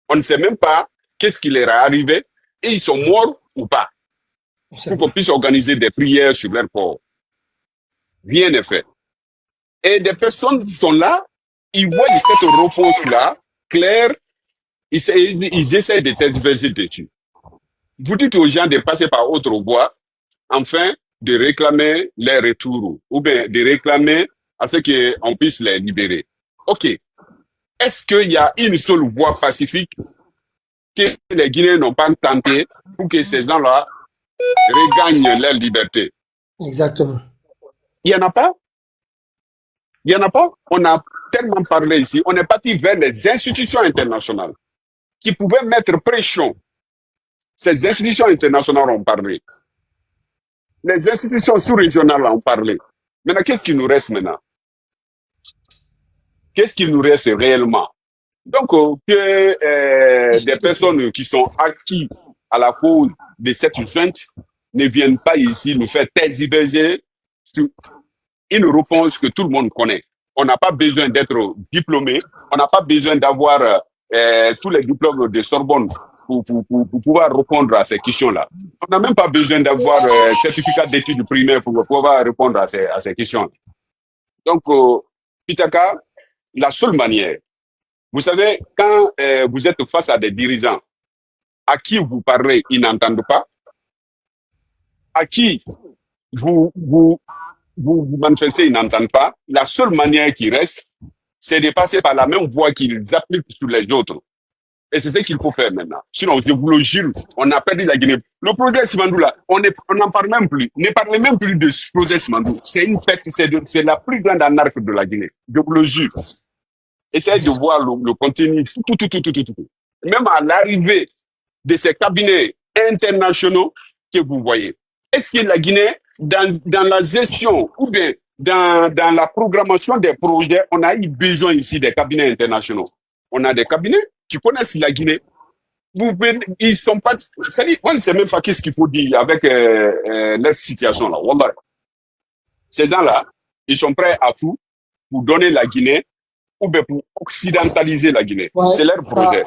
on ne sait même pas qu'est-ce qui leur est arrivé, et ils sont morts ou pas, pour qu'on puisse organiser des prières sur leur corps. Rien n'est fait. Et des personnes qui sont là, ils voient cette réponse-là, claire, ils essaient de tergiverser dessus. Vous dites aux gens de passer par autre voie, afin de réclamer les retours, ou bien de réclamer à ce qu'on puisse les libérer. OK. Est-ce qu'il y a une seule voie pacifique que les Guinéens n'ont pas tenté pour que ces gens-là regagnent leur liberté? Exactement. Il n'y en a pas. Il n'y en a pas. On a tellement parlé ici. On est parti vers les institutions internationales qui pouvaient mettre pression. Ces institutions internationales ont parlé. Les institutions sous-régionales ont parlé. Maintenant, qu'est-ce qui nous reste maintenant? Qu'est-ce qui nous reste réellement? Donc, que des personnes qui sont acquises à la cause de cette junte ne viennent pas ici nous faire tergiverser sur une réponse que tout le monde connaît. On n'a pas besoin d'être diplômé, on n'a pas besoin d'avoir tous les diplômes de Sorbonne pour pouvoir répondre à ces questions-là. On n'a même pas besoin d'avoir certificat d'études primaires pour pouvoir répondre à ces questions. Donc, Pitaka, la seule manière, vous savez, quand vous êtes face à des dirigeants à qui vous parlez, ils n'entendent pas, à qui vous manifestez, ils n'entendent pas, la seule manière qui reste, c'est de passer par la même voie qu'ils appliquent sur les autres. Et c'est ce qu'il faut faire maintenant. Sinon, je vous le jure, on a perdu la Guinée. Le projet Simandou, là, on n'en parle même plus. Ne parlez même plus de ce projet Simandou. C'est une perte, c'est la plus grande anarque de la Guinée. Je vous le jure. Essayez de voir le contenu, tout. Même à l'arrivée de ces cabinets internationaux que vous voyez. Est-ce que la Guinée, dans la gestion ou bien dans la programmation des projets, on a eu besoin ici des cabinets internationaux? On a des cabinets qui connaissent la Guinée. Ils sont pas... C'est-à-dire, on ne sait même pas qu'est-ce qu'il faut dire avec leur situation là. Wallah. Ces gens-là, ils sont prêts à tout pour donner la Guinée ou bien pour occidentaliser la Guinée. Ouais, c'est leur projet.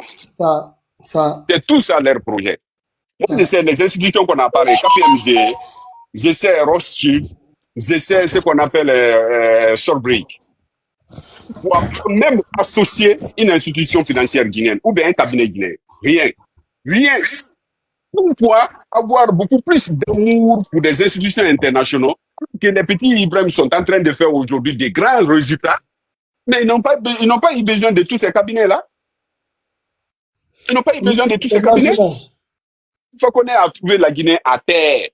C'est tout ça leur projet. Moi, je sais les institutions qu'on a parlé, KPMG, je sais Rothschild, je sais ce qu'on appelle Shortbridge. Pour même associer une institution financière guinéenne ou bien un cabinet guinéen. Rien. Pourquoi avoir beaucoup plus d'amour pour des institutions internationales que les petits Ibrahim sont en train de faire aujourd'hui des grands résultats, mais ils n'ont pas eu besoin de tous ces cabinets-là. Ils n'ont pas eu besoin de tous ces cabinets. Fakonde a trouvé la Guinée à terre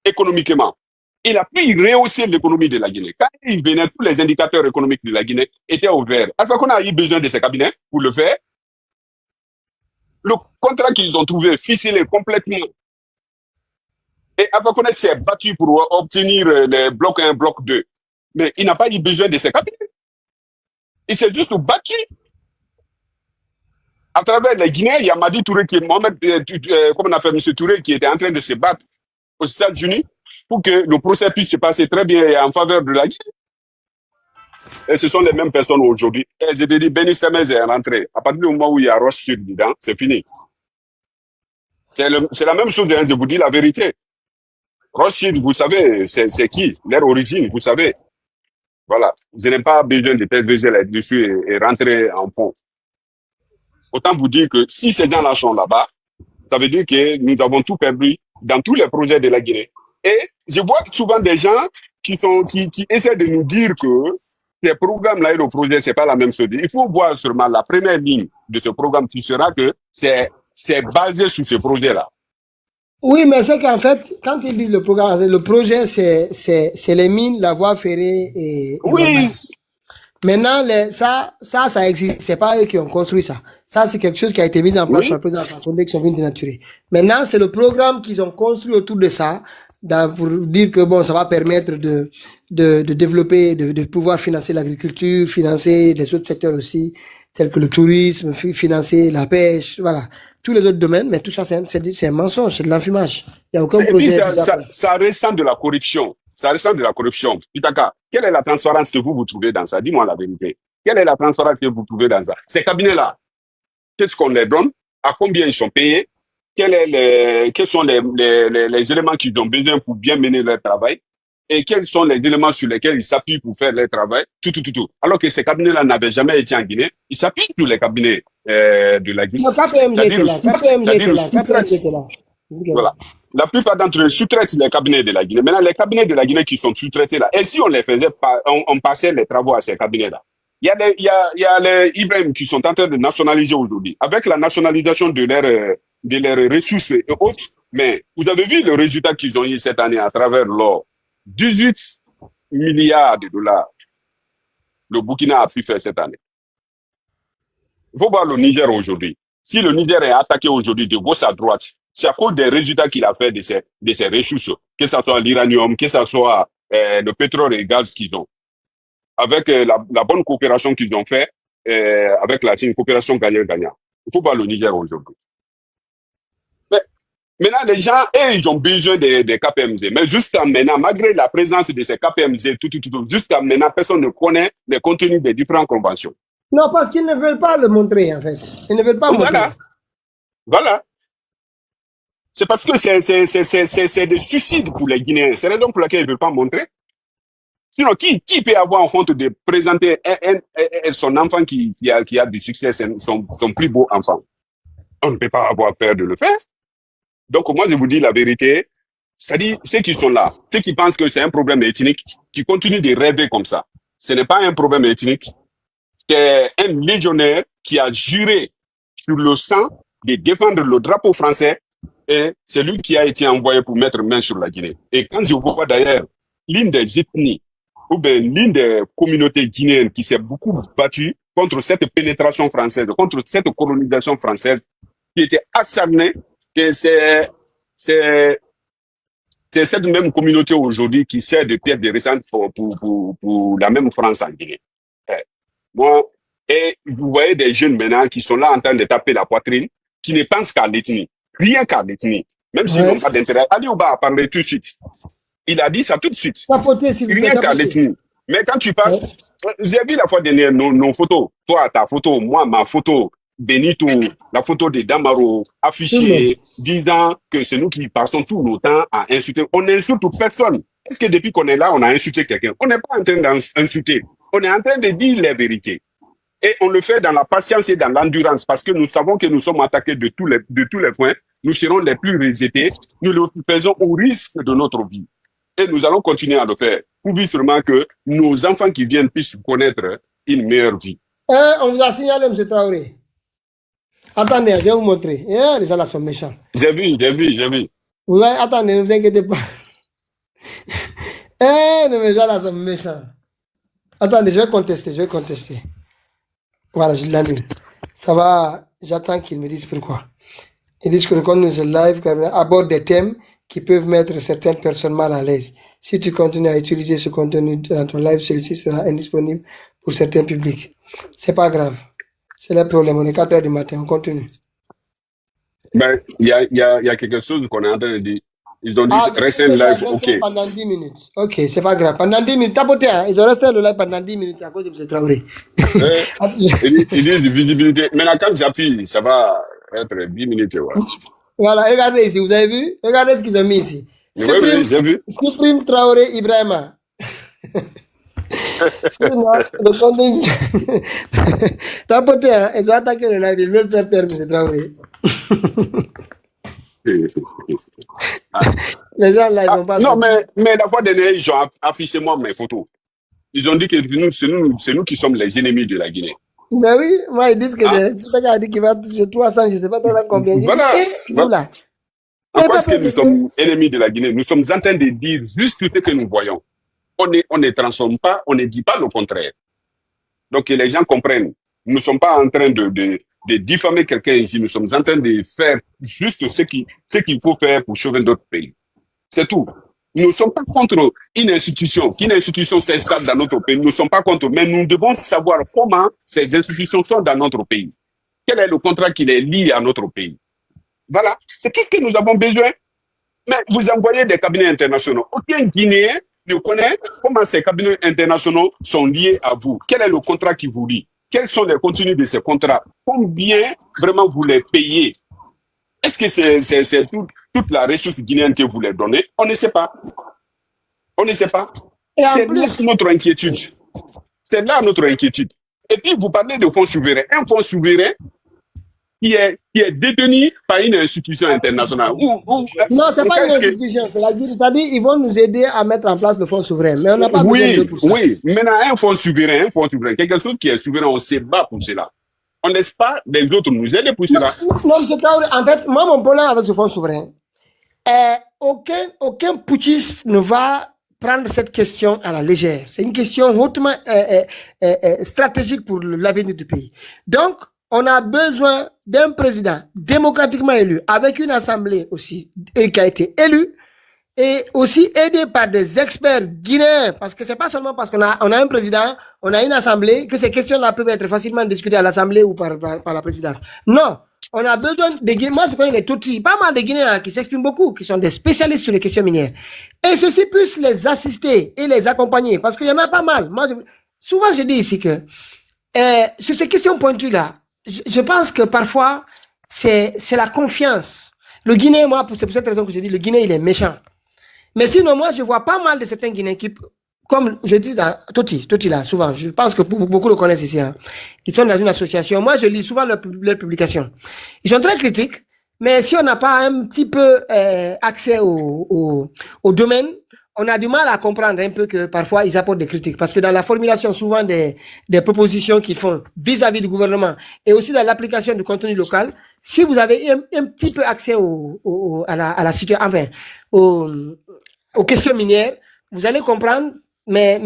économiquement. Il a pu rehausser l'économie de la Guinée. Quand il venait, tous les indicateurs économiques de la Guinée étaient au vert. Alpha Condé a eu besoin de ces cabinets pour le faire. Le contrat qu'ils ont trouvé ficelé complètement. Et Alpha Condé s'est battu pour obtenir les blocs 1, bloc 2. Mais il n'a pas eu besoin de ces cabinets. Il s'est juste battu. À travers les Guinéens, il y a Madi Touré qui est Mohamed, comment on appelle M. Touré, qui était en train de se battre aux États-Unis pour que le procès puisse se passer très bien en faveur de la Guinée. Et ce sont les mêmes personnes aujourd'hui. Et je te dis, Béni Semez est rentré. À partir du moment où il y a Rothschild dedans, c'est fini. C'est la même chose, hein, je vous dis la vérité. Rothschild, vous savez, c'est qui? Leur origine, vous savez. Voilà. Vous n'avez pas besoin de tergiverser là-dessus et rentrer en fond. Autant vous dire que si ces gens-là sont là-bas, ça veut dire que nous avons tout perdu dans tous les projets de la Guinée. Et je vois souvent des gens qui essaient de nous dire que ces programmes-là et le projet, c'est pas la même chose. Il faut voir seulement la première ligne de ce programme qui sera que c'est basé sur ce projet-là. Oui, mais c'est qu'en fait, quand ils disent le programme, le projet, c'est les mines, la voie ferrée et oui. Maintenant, ça existe. C'est pas eux qui ont construit ça. Ça, c'est quelque chose qui a été mis en place par le président Fakonde qui sont venus dénaturer. Maintenant, c'est le programme qu'ils ont construit autour de ça, pour dire que bon, ça va permettre de développer, de pouvoir financer l'agriculture, financer les autres secteurs aussi, tels que le tourisme, financer la pêche, voilà. Tous les autres domaines, mais tout ça, c'est un mensonge, c'est de l'enfumage. Il n'y a aucun projet. Ça ressemble de la corruption. Ça ressemble de la corruption. Pitaka, quelle est la transparence que vous trouvez dans ça? Dis-moi la vérité. Quelle est la transparence que vous trouvez dans ça? Ces cabinets-là, qu'est-ce qu'on les donne? À combien ils sont payés? Quels sont les éléments qu'ils ont besoin pour bien mener leur travail? Et quels sont les éléments sur lesquels ils s'appuient pour faire leur travail? Tout. Alors que ces cabinets-là n'avaient jamais été en Guinée, ils s'appuient sur les cabinets de la Guinée. Voilà. La plupart d'entre eux sous-traitent les cabinets de la Guinée. Maintenant, les cabinets de la Guinée qui sont sous-traités là, et si on les faisait pas, on passait les travaux à ces cabinets-là. Il y a les Ibrahim qui sont en train de nationaliser aujourd'hui. Avec la nationalisation de leurs ressources et autres, mais vous avez vu le résultat qu'ils ont eu cette année à travers l'or. 18 milliards de dollars. Le Burkina a pu faire cette année. Il faut voir le Niger aujourd'hui. Si le Niger est attaqué aujourd'hui de gauche à droite, c'est à cause des résultats qu'il a fait de ces ressources, que ce soit l'uranium, que ce soit le pétrole et le gaz qu'ils ont. Avec la bonne coopération qu'ils ont fait, avec la coopération gagnant-gagnant. Il faut voir le Niger aujourd'hui. Mais maintenant, les gens, ils ont besoin des KPMG. Mais jusqu'à maintenant, malgré la présence de ces KPMG, jusqu'à maintenant, personne ne connaît les contenus des différentes conventions. Non, parce qu'ils ne veulent pas le montrer, en fait. Ils ne veulent pas montrer. Voilà. C'est parce que c'est des suicides pour les Guinéens. C'est la raison pour laquelle ils ne veulent pas montrer. Sinon, qui peut avoir honte de présenter son enfant qui a du succès, son plus beau enfant? On ne peut pas avoir peur de le faire. Donc, moi, je vous dis la vérité. C'est-à-dire, ceux qui sont là, ceux qui pensent que c'est un problème ethnique, qui continuent de rêver comme ça. Ce n'est pas un problème ethnique. C'est un légionnaire qui a juré sur le sang de défendre le drapeau français et c'est lui qui a été envoyé pour mettre main sur la Guinée. Et quand je vois d'ailleurs l'une des ethnies ou bien l'une des communautés guinéennes qui s'est beaucoup battue contre cette pénétration française, contre cette colonisation française qui était acharnée, que c'est cette même communauté aujourd'hui qui sert de pierre de récente pour la même France en Guinée. Moi, et vous voyez des jeunes maintenant qui sont là en train de taper la poitrine, qui ne pensent qu'à l'ethnie, rien qu'à l'ethnie, même s'ils n'ont pas d'intérêt. Ali Ouba a parlé tout de suite. Il a dit ça tout de suite. Rien qu'à l'ethnie. Mais quand tu parles, j'ai vu la fois dernière nos photos. Toi, ta photo, moi, ma photo, Benito, la photo de Damaro, affichée, disant que c'est nous qui passons tout notre temps à insulter. On n'insulte personne. Est-ce que depuis qu'on est là, on a insulté quelqu'un? On n'est pas en train d'insulter. On est en train de dire les vérités. Et on le fait dans la patience et dans l'endurance parce que nous savons que nous sommes attaqués de tous les points. nous serons les plus rejetés, nous le faisons au risque de notre vie. Et nous allons continuer à le faire, pour dire sûrement que nos enfants qui viennent puissent connaître une meilleure vie. On vous a signalé, M. Traoré. Attendez, je vais vous montrer. Les gens là sont méchants. J'ai vu. Oui, attendez, ne vous inquiétez pas. Les gens là sont méchants. Attendez, je vais contester. Voilà, je l'annule. Ça va, j'attends qu'ils me disent pourquoi. Ils disent que le contenu de ce live aborde des thèmes qui peuvent mettre certaines personnes mal à l'aise. Si tu continues à utiliser ce contenu dans ton live, celui-ci sera indisponible pour certains publics. C'est pas grave. C'est le problème. On est 4 heures du matin, on continue. Ben, il y a quelque chose qu'on est en train de dire. Ils ont dit rester en live, ok. Pendant 10 minutes. Ok, c'est pas grave. Pendant 10 minutes, tapoté, hein. Ils ont resté le live pendant 10 minutes à cause de M. Traoré. Ils disent visibilité. Maintenant, quand j'appuie, ça va être 10 minutes. Ouais. Voilà, regardez ici, vous avez vu? Regardez ce qu'ils ont mis ici. Oui, j'ai vu. Supprime Traoré Ibrahima. Sinon, le contenu. Tapoté, hein. Ils ont attaqué le live, ils veulent faire taire M. Traoré. Les gens là, ils vont pas. Non, mais la fois dernière, ils ont affiché moi mes photos. Ils ont dit que c'est nous qui sommes les ennemis de la Guinée. Ben oui, moi ils disent que c'est ça qui a dit qu'il va toucher 300, je ne sais pas très combien. Voilà. Pourquoi est-ce que nous sommes ennemis de la Guinée? Nous sommes en train de dire juste ce que nous voyons. On ne transforme pas, on ne dit pas le contraire. Donc que les gens comprennent. Nous ne sommes pas en train de diffamer quelqu'un ici. Nous sommes en train de faire juste ce qu'il faut faire pour sauver notre pays. C'est tout. Nous ne sommes pas contre une institution. Qu'une institution s'installe dans notre pays, nous ne sommes pas contre. Mais nous devons savoir comment ces institutions sont dans notre pays. Quel est le contrat qui les lie à notre pays? Voilà. C'est qu'est-ce que nous avons besoin. Mais vous envoyez des cabinets internationaux. Aucun Guinéen ne connaît comment ces cabinets internationaux sont liés à vous. Quel est le contrat qui vous lie? Quels sont les contenus de ces contrats? Combien vraiment vous les payez? Est-ce que c'est toute la ressource guinéenne que vous les donnez? On ne sait pas. On ne sait pas. C'est là notre inquiétude. C'est là notre inquiétude. Et puis, vous parlez de fonds souverains. Un fonds souverain qui est détenu par une institution internationale. Non, ce n'est pas une institution. C'est-à-dire ils vont nous aider à mettre en place le fonds souverain. Mais on n'a pas besoin de pour ça. Oui, maintenant, un fonds souverain, quelque chose qui est souverain, on se bat pour cela. On ne laisse pas les autres nous aider pour cela. Non, en fait, moi, mon problème avec ce fonds souverain, aucun putschiste ne va prendre cette question à la légère. C'est une question hautement stratégique pour l'avenir du pays. Donc, on a besoin d'un président démocratiquement élu, avec une assemblée aussi qui a été élue, et aussi aidé par des experts guinéens, parce que c'est pas seulement parce qu'on a un président, on a une assemblée, que ces questions-là peuvent être facilement discutées à l'assemblée ou par la présidence. Non, on a besoin de Guinéens. Moi, je connais les Tutsis, pas mal de Guinéens qui s'expriment beaucoup, qui sont des spécialistes sur les questions minières. Et ceux-ci puissent les assister et les accompagner, parce qu'il y en a pas mal. Moi, souvent, je dis ici que sur ces questions pointues-là, je pense que parfois, c'est la confiance. Le Guinéen, moi, c'est pour cette raison que je dis, le Guinéen, il est méchant. Mais sinon, moi, je vois pas mal de certains Guinéens qui, comme je dis dans Toti là, souvent, je pense que beaucoup le connaissent ici, hein. Ils sont dans une association. Moi, je lis souvent leurs publications. Ils sont très critiques, mais si on n'a pas un petit peu accès au domaine, on a du mal à comprendre un peu que parfois ils apportent des critiques. Parce que dans la formulation souvent des propositions qu'ils font vis-à-vis du gouvernement et aussi dans l'application du contenu local, si vous avez un petit peu accès à la situation, enfin, aux questions minières, vous allez comprendre. Mais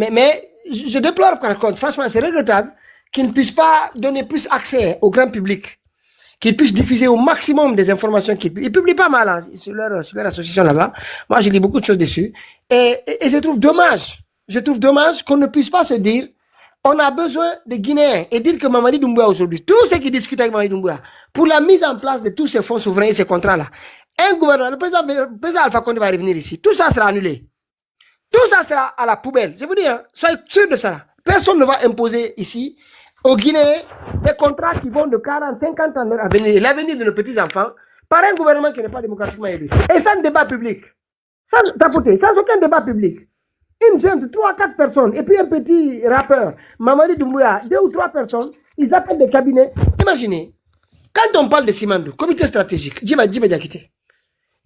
je déplore par contre, franchement, c'est regrettable qu'ils ne puissent pas donner plus accès au grand public, qu'ils puissent diffuser au maximum des informations qu'ils publient pas mal, hein, sur leur association là-bas. Moi, je lis beaucoup de choses dessus. Et je trouve dommage qu'on ne puisse pas se dire, on a besoin de Guinéens et dire que Mamadi Doumbouya aujourd'hui, tous ceux qui discutent avec Mamadi Doumbouya, pour la mise en place de tous ces fonds souverains et ces contrats-là, un gouvernement, le président Alpha Condé va revenir ici, tout ça sera annulé. Tout ça sera à la poubelle. Je vous dis, hein, soyez sûrs de ça. Personne ne va imposer ici aux Guinéens des contrats qui vont de 40, 50 ans à venir, l'avenir de nos petits-enfants, par un gouvernement qui n'est pas démocratiquement élu. Et sans débat public. Sans aucun débat public. Une jeune de 3 à 4 personnes, et puis un petit rappeur, Mamadi Doumbouya, 2 ou 3 personnes, ils appellent des cabinets. Imaginez, Quand on parle de Simandou, comité stratégique, Djiba Diakité,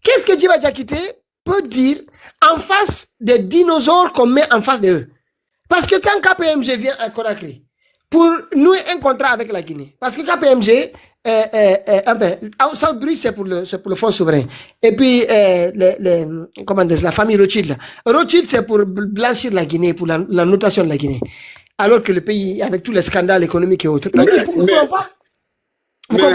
qu'est-ce que Djiba Diakité peut dire en face des dinosaures qu'on met en face d'eux? Parce que quand KPMG vient à Conakry pour nouer un contrat avec la Guinée, parce que KPMG, Southbridge, c'est pour le fonds souverain. Et puis, la famille Rothschild. Rothschild, c'est pour blanchir la Guinée, pour la notation de la Guinée. Alors que le pays, avec tous les scandales économiques et autres. Donc, mais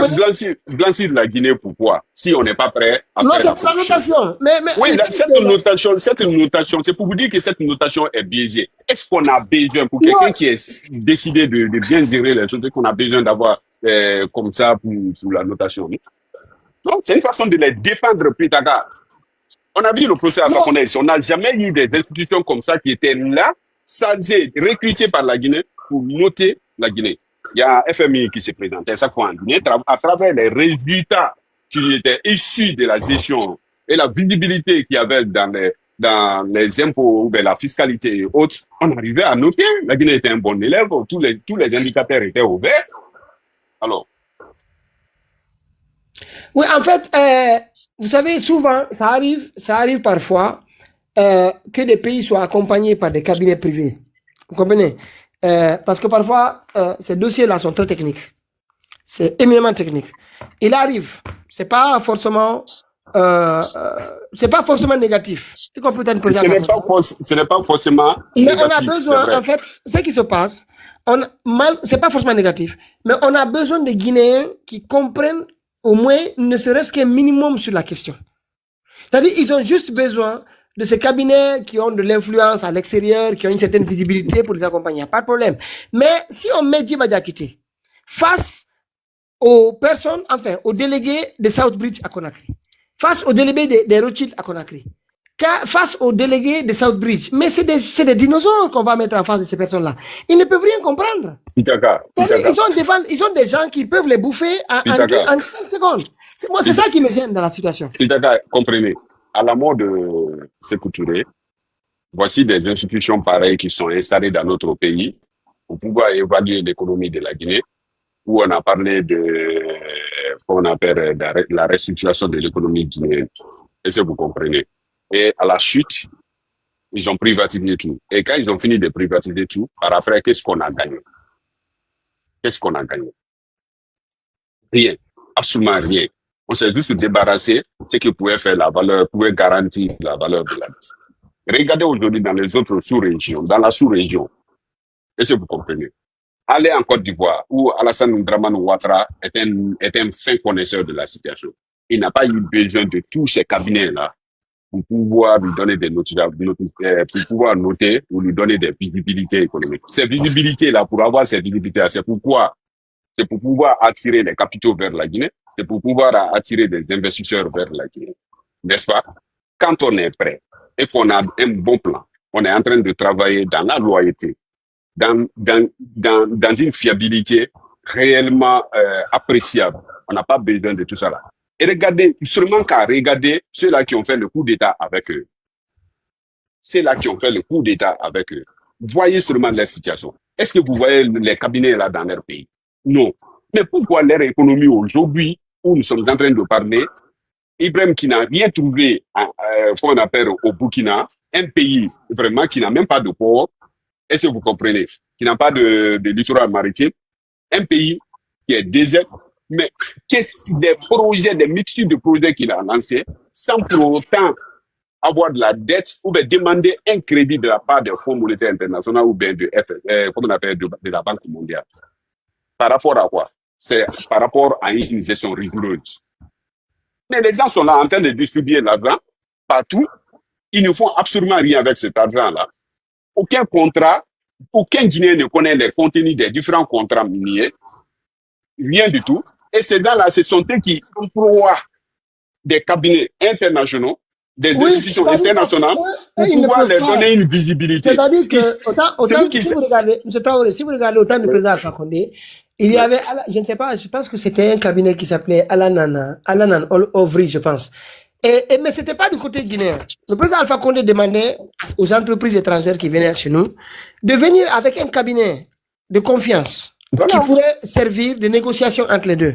blanchir la Guinée, pourquoi? Si on n'est pas prêt à non, c'est pour la notation. Oui, cette notation, c'est pour vous dire que cette notation est biaisée. Est-ce qu'on a besoin, pour quelqu'un qui est décidé de bien gérer les choses, qu'on a besoin d'avoir comme ça pour la notation? Non, c'est une façon de les défendre, Pitaka. On a vu le procès à Fakonais. On n'a jamais eu des institutions comme ça qui étaient là, recrutées par la Guinée pour noter la Guinée. Il y a FMI qui se présentait chaque fois en Guinée à travers les résultats qui étaient issus de la gestion et la visibilité qu'il y avait dans les impôts, la fiscalité et autres. On arrivait à noter. La Guinée était un bon élève. Tous les indicateurs étaient ouverts. Alors. Oui, en fait, vous savez, souvent, ça arrive parfois que des pays soient accompagnés par des cabinets privés. Vous comprenez? Parce que parfois, ces dossiers-là sont très techniques. C'est éminemment technique. Il arrive, c'est pas forcément négatif. Ce n'est pas forcément mais négatif. On a besoin, en fait, ce qui se passe, c'est pas forcément négatif, mais on a besoin de Guinéens qui comprennent au moins, ne serait-ce qu'un minimum sur la question. C'est-à-dire, ils ont juste besoin de ces cabinets qui ont de l'influence à l'extérieur, qui ont une certaine visibilité pour les accompagner. Pas de problème. Mais si on met Djiba Diakité face aux personnes, enfin, aux délégués de Southbridge à Conakry, face aux délégués des Rothschild à Conakry, face aux délégués de Southbridge, mais c'est des dinosaures qu'on va mettre en face de ces personnes-là. Ils ne peuvent rien comprendre. Ils ont des gens qui peuvent les bouffer en 5 secondes. C'est ça qui me gêne dans la situation. Comprenez. À la mort de Sékou Touré, voici des institutions pareilles qui sont installées dans notre pays pour pouvoir évaluer l'économie de la Guinée, où on a parlé de qu'on appelle la restructuration de l'économie guinéenne. Est-ce que vous comprenez? Et à la chute, ils ont privatisé tout. Et quand ils ont fini de privatiser tout, par après, qu'est-ce qu'on a gagné? Qu'est-ce qu'on a gagné? Rien. Absolument rien. On s'est juste débarrassé de ce qui pouvait faire la valeur, pouvait garantir la valeur de la vie. Regardez aujourd'hui dans les autres sous-régions, dans la sous-région. Est-ce que vous comprenez? Allez en Côte d'Ivoire, où Alassane Dramane Ouattara est un fin connaisseur de la situation. Il n'a pas eu besoin de tous ces cabinets-là pour pouvoir lui donner des notes, pour pouvoir noter ou lui donner des visibilités économiques. Ces visibilités-là, pour avoir ces visibilités-là, c'est pour pouvoir attirer les capitaux vers la Guinée. C'est pour pouvoir attirer des investisseurs vers la Guinée. N'est-ce pas? Quand on est prêt et qu'on a un bon plan, on est en train de travailler dans la loyauté, dans une fiabilité réellement appréciable. On n'a pas besoin de tout ça là. Et regardez, seulement qu'à regarder ceux-là qui ont fait le coup d'État avec eux. Ceux-là qui ont fait le coup d'État avec eux. Voyez seulement leur situation. Est-ce que vous voyez les cabinets là dans leur pays? Non. Mais pourquoi leur économie aujourd'hui, où nous sommes en train de parler, Ibrahim qui n'a rien trouvé, qu'on appelle au Burkina, un pays vraiment qui n'a même pas de port, est-ce que vous comprenez, qui n'a pas de littoral maritime, un pays qui est désert, mais qu'est-ce des projets, des multitudes de projets qu'il a lancés, sans pour autant avoir de la dette ou bien demander un crédit de la part des fonds monétaires internationaux ou bien de la Banque mondiale. Par rapport à quoi? C'est par rapport à une gestion rigoureuse. Mais les gens sont là en train de distribuer l'argent partout. Ils ne font absolument rien avec cet argent-là. Aucun contrat, aucun Guinéen ne connaît les contenus des différents contrats miniers. Rien du tout. Et ces gens-là, ce sont eux qui emploient des cabinets internationaux, des institutions internationales pour pouvoir leur donner une visibilité. C'est-à-dire que, si vous regardez autant de président Alpha Condé, il y avait, je ne sais pas, je pense que c'était un cabinet qui s'appelait Alanan Ovri, je pense. Mais c'était pas du côté guinéen. Le président Alpha Condé demandait aux entreprises étrangères qui venaient chez nous de venir avec un cabinet de confiance qui pourrait servir de négociation entre les deux.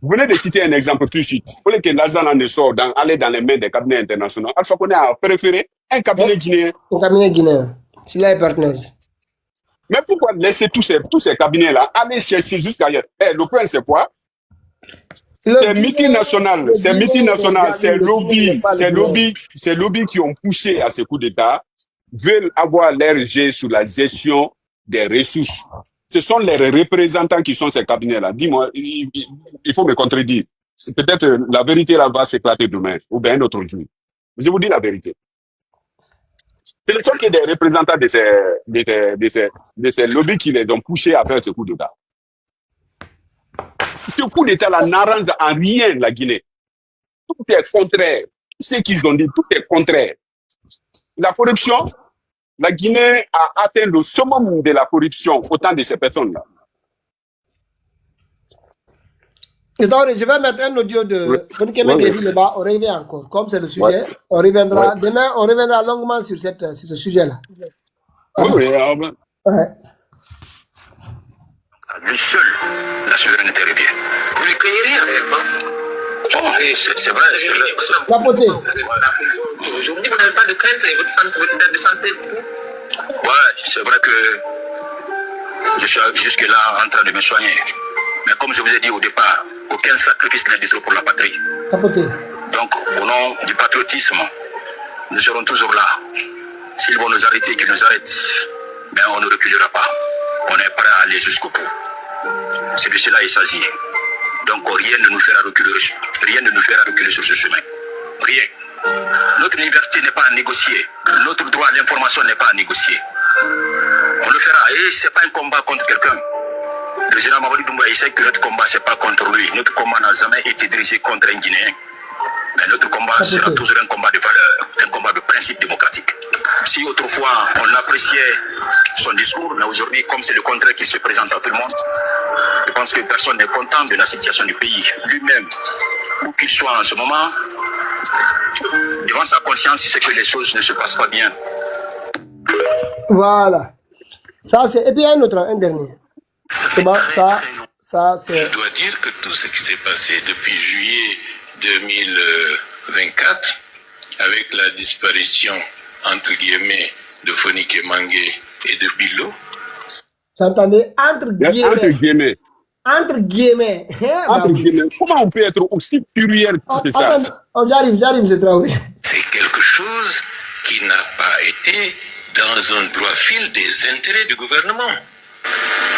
Vous venez de citer un exemple tout de suite. Vous voulez que Lazana ne sort aller dans les mains des cabinets internationaux. Alpha Condé a préféré un cabinet guinéen. Un cabinet guinéen. C'est là, partenaire. Mais pourquoi laisser tous ces cabinets-là aller chercher jusqu'à ailleurs? Le point, c'est quoi? C'est multinational, c'est lobby qui ont poussé à ce coup d'État, veulent avoir l'RG sur la gestion des ressources. Ce sont les représentants qui sont ces cabinets-là. Dis-moi, il faut me contredire. Peut-être la vérité là va s'éclater demain ou bien un autre jour. Je vous dis la vérité. Ce ne sont que des représentants de ces lobbies qui les ont poussés à faire ce coup d'État. Ce coup d'État-là n'arrange en rien la Guinée. Tout est contraire. Tout ce qu'ils ont dit, tout est contraire. La corruption, la Guinée a atteint le summum de la corruption, autant de ces personnes-là. Je vais mettre un audio de Foniké Menguevi là-bas, on revient encore. Comme c'est le sujet, on reviendra. Demain, on reviendra longuement sur ce sujet-là. Lui seul, la souveraineté revient. Vous ne craignez rien, c'est vrai, c'est vrai. Capoté. Aujourd'hui, vous n'avez pas de crainte et votre état de santé. Ouais, c'est vrai que je suis jusque-là en train de me soigner. Mais comme je vous ai dit au départ, aucun sacrifice n'est de trop pour la patrie. Capoté. Donc, au nom du patriotisme, nous serons toujours là. S'ils vont nous arrêter, qu'ils nous arrêtent. Mais on ne reculera pas. On est prêt à aller jusqu'au bout. C'est de cela qu'il s'agit. Donc rien ne nous fera reculer sur ce chemin. Rien. Notre liberté n'est pas à négocier. Notre droit à l'information n'est pas à négocier. On le fera. Et ce n'est pas un combat contre quelqu'un. Le général Mamadi Doumbouya, il sait que notre combat, ce n'est pas contre lui. Notre combat n'a jamais été dirigé contre un Guinéen. Mais notre combat sera toujours un combat de valeur, un combat de principe démocratique. Si autrefois on appréciait son discours, mais aujourd'hui, comme c'est le contraire qui se présente à tout le monde, je pense que personne n'est content de la situation du pays. Lui-même, où qu'il soit en ce moment, devant sa conscience, il sait que les choses ne se passent pas bien. Voilà. Ça, c'est... Et puis un autre, un dernier. C'est bon, ça, c'est... Je dois dire que tout ce qui s'est passé depuis juillet 2024, avec la disparition, entre guillemets, de Foniké Mengué et de Bilo. J'entendais entre guillemets. Entre guillemets. Entre guillemets. Comment on peut être aussi pluriel que ça? J'arrive, je travaille. C'est quelque chose qui n'a pas été dans un droit fil des intérêts du gouvernement.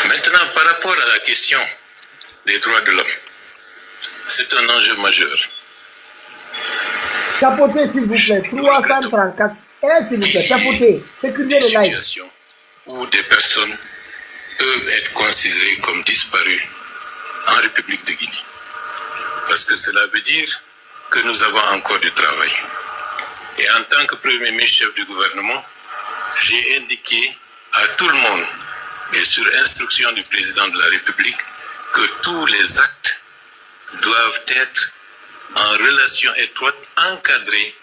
Maintenant, par rapport à la question des droits de l'homme, c'est un enjeu majeur. Capotez, s'il vous plaît. 334. S'il vous plaît, capotez. Sécurisez le live. Situation où des personnes peuvent être considérées comme disparues en République de Guinée. Parce que cela veut dire que nous avons encore du travail. Et en tant que Premier ministre chef du gouvernement, j'ai indiqué à tout le monde, et sur instruction du président de la République, que tous les actes doivent être en relation étroite, encadrés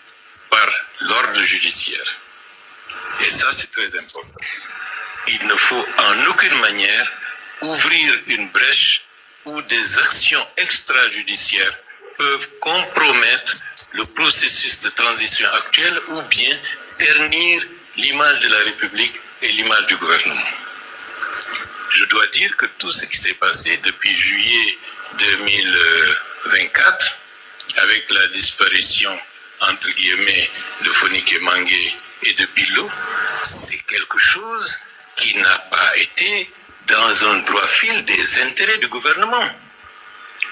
par l'ordre judiciaire. Et ça, c'est très important. Il ne faut en aucune manière ouvrir une brèche où des actions extrajudiciaires peuvent compromettre le processus de transition actuel ou bien ternir l'image de la République et l'image du gouvernement. Je dois dire que tout ce qui s'est passé depuis juillet 2024, avec la disparition, entre guillemets, de Foniké Mengué et de Bilo, c'est quelque chose qui n'a pas été dans un droit fil des intérêts du gouvernement.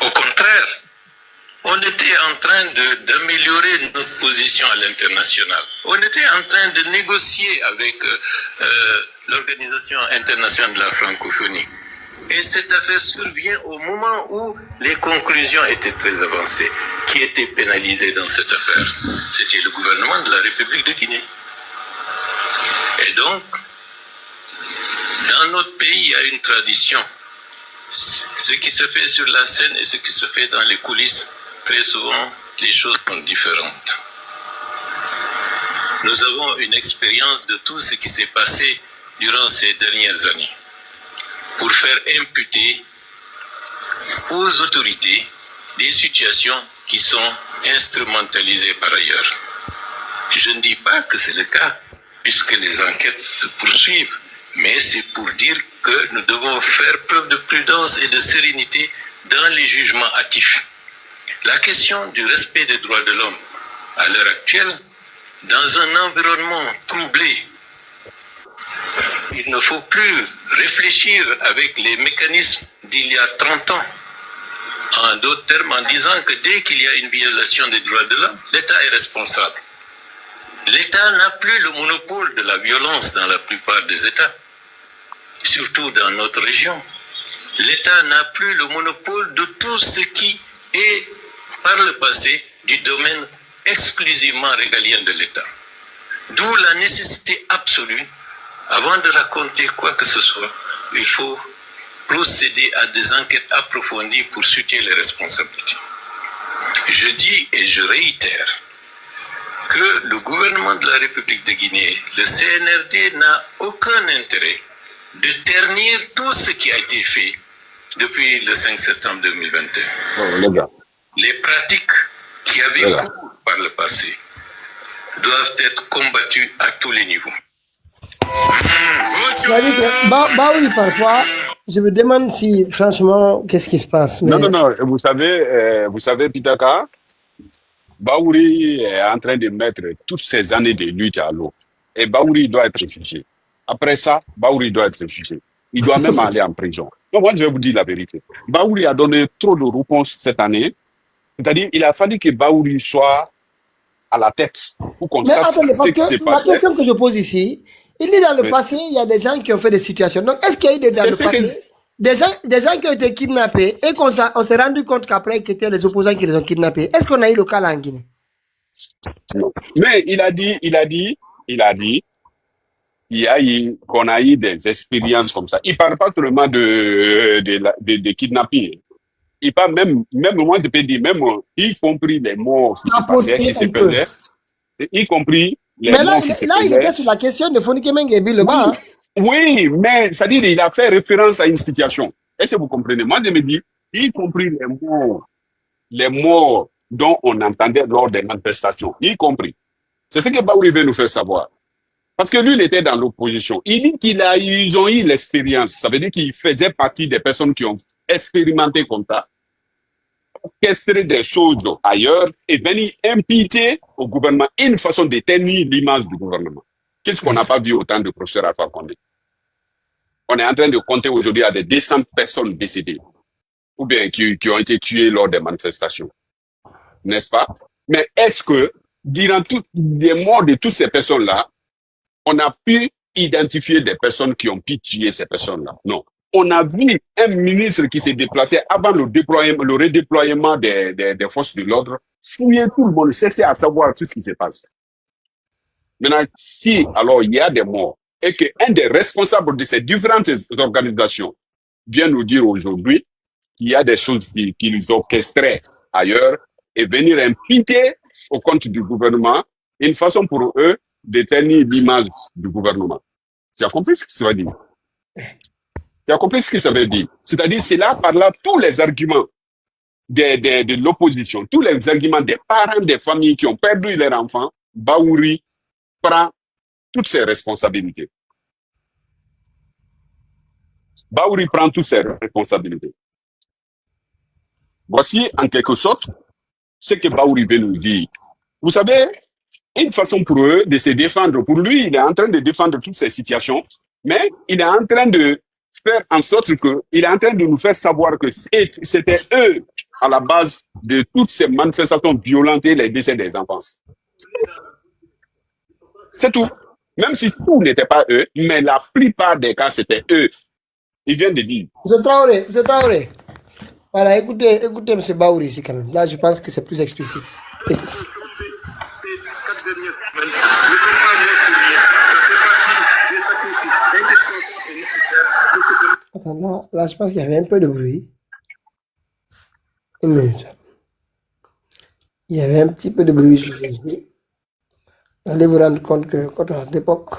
Au contraire, on était en train d'améliorer notre position à l'international. On était en train de négocier avec l'Organisation internationale de la francophonie. Et cette affaire survient au moment où les conclusions étaient très avancées. Qui était pénalisé dans cette affaire? C'était le gouvernement de la République de Guinée. Et donc, dans notre pays, il y a une tradition. Ce qui se fait sur la scène et ce qui se fait dans les coulisses, très souvent, les choses sont différentes. Nous avons une expérience de tout ce qui s'est passé durant ces dernières années pour faire imputer aux autorités des situations qui sont instrumentalisées par ailleurs. Je ne dis pas que c'est le cas, puisque les enquêtes se poursuivent, mais c'est pour dire que nous devons faire preuve de prudence et de sérénité dans les jugements hâtifs. La question du respect des droits de l'homme à l'heure actuelle, dans un environnement troublé, il ne faut plus réfléchir avec les mécanismes d'il y a 30 ans. En d'autres termes, en disant que dès qu'il y a une violation des droits de l'homme, l'État est responsable. L'État n'a plus le monopole de la violence dans la plupart des États, surtout dans notre région. L'État n'a plus le monopole de tout ce qui est, par le passé, du domaine exclusivement régalien de l'État. D'où la nécessité absolue, avant de raconter quoi que ce soit, il faut procéder à des enquêtes approfondies pour situer les responsabilités. Je dis et je réitère que le gouvernement de la République de Guinée, le CNRD, n'a aucun intérêt de ternir tout ce qui a été fait depuis le 5 septembre 2021. Les pratiques qui avaient cours par le passé doivent être combattues à tous les niveaux. Oui, parfois, je me demande si, franchement, qu'est-ce qui se passe. Mais... Non, vous savez, Pitaka, Baouri est en train de mettre toutes ces années de lutte à l'eau. Et Baouri doit être jugé. Après ça, Baouri doit être jugé. Il doit même aller en prison. Donc, moi, je vais vous dire la vérité. Baouri a donné trop de réponses cette année. C'est-à-dire, il a fallu que Baouri soit à la tête pour qu'on sache ce qui s'est passé. La question que je pose ici, il dit dans le passé, il y a des gens qui ont fait des situations. Donc, est-ce qu'il y a eu dans le passé des gens qui ont été kidnappés et qu'on s'est rendu compte qu'après, c'était les opposants qui les ont kidnappés? Est-ce qu'on a eu le cas là en Guinée? Non. Mais il a dit qu'on a eu des expériences comme ça. Il ne parle pas seulement de kidnapping. Il parle même moi, je peux dire, même y compris les morts qui se passaient, qui se faisaient, y compris les morts qui se faisaient. Mais là, il était sur la question de Fonike Mengue et Bill Leba. Oui, mais c'est-à-dire il a fait référence à une situation. Est-ce que vous comprenez? Moi, je me dis, y compris les morts dont on entendait lors des manifestations, y compris. C'est ce que Baouri veut nous faire savoir. Parce que lui, il était dans l'opposition. Il dit qu'ils ont eu l'expérience. Ça veut dire qu'il faisait partie des personnes qui ont expérimenté comme ça, orchestrer des choses ailleurs et venir imputer au gouvernement une façon de tenir l'image du gouvernement. Qu'est-ce qu'on n'a pas vu autant de professeurs Alpha Condé? On est en train de compter aujourd'hui à des 200 personnes décédées ou bien qui ont été tuées lors des manifestations. N'est-ce pas? Mais est-ce que, durant toutes les morts de toutes ces personnes-là, on a pu identifier des personnes qui ont pu tuer ces personnes-là? Non. On a vu un ministre qui s'est déplacé avant le redéploiement des forces de l'ordre, fouiller tout le monde, cesser à savoir tout ce qui se passe. Maintenant, si alors il y a des morts et qu'un des responsables de ces différentes organisations vient nous dire aujourd'hui qu'il y a des choses qu'ils orchestraient ailleurs et venir imputer au compte du gouvernement une façon pour eux de tenir l'image du gouvernement. Tu as compris ce que ça veut dire? Tu as compris ce que ça veut dire? C'est-à-dire, c'est là, par là, tous les arguments de l'opposition, tous les arguments des parents des familles qui ont perdu leurs enfants, Baouri prend toutes ses responsabilités. Baouri prend toutes ses responsabilités. Voici, en quelque sorte, ce que Baouri veut nous dire. Vous savez, une façon pour eux de se défendre. Pour lui, il est en train de défendre toutes ces situations, mais il est en train de faire en sorte il est en train de nous faire savoir que c'était eux à la base de toutes ces manifestations violentes et les décès des enfants. C'est tout. Même si tout n'était pas eux, mais la plupart des cas, c'était eux. Il vient de dire. M. Traoré. Voilà, écoutez M. Baouri ici quand même. Là, je pense que c'est plus explicite. Attends, là, je pense qu'il y avait un peu de bruit. Une minute. Il y avait un petit peu de bruit sur Facebook. Vous allez vous rendre compte que quand à l'époque,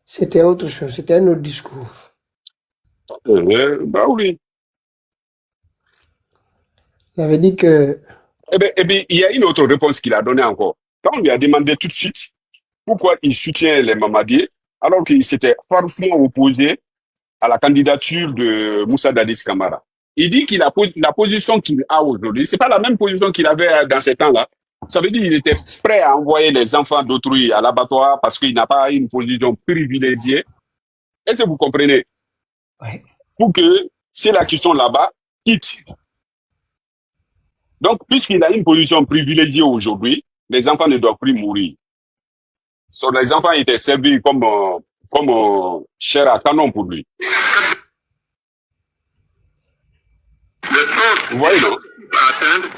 c'était autre chose, c'était un autre discours. Bah oui. Ça veut dire que... Eh bien, il y a une autre réponse qu'il a donnée encore. Quand on lui a demandé tout de suite pourquoi il soutient les Mamadiers, alors qu'il s'était farouchement opposé à la candidature de Moussa Dadis Camara. Il dit qu'il a la position qu'il a aujourd'hui, c'est pas la même position qu'il avait dans ces temps-là. Ça veut dire qu'il était prêt à envoyer les enfants d'autrui à l'abattoir parce qu'il n'a pas une position privilégiée. Est-ce que vous comprenez? Ouais. Pour que ceux-là qui sont là-bas quittent. Donc, puisqu'il a une position privilégiée aujourd'hui, les enfants ne doivent plus mourir. Les enfants étaient servis comme chair à canon pour lui. Vous voyez, non?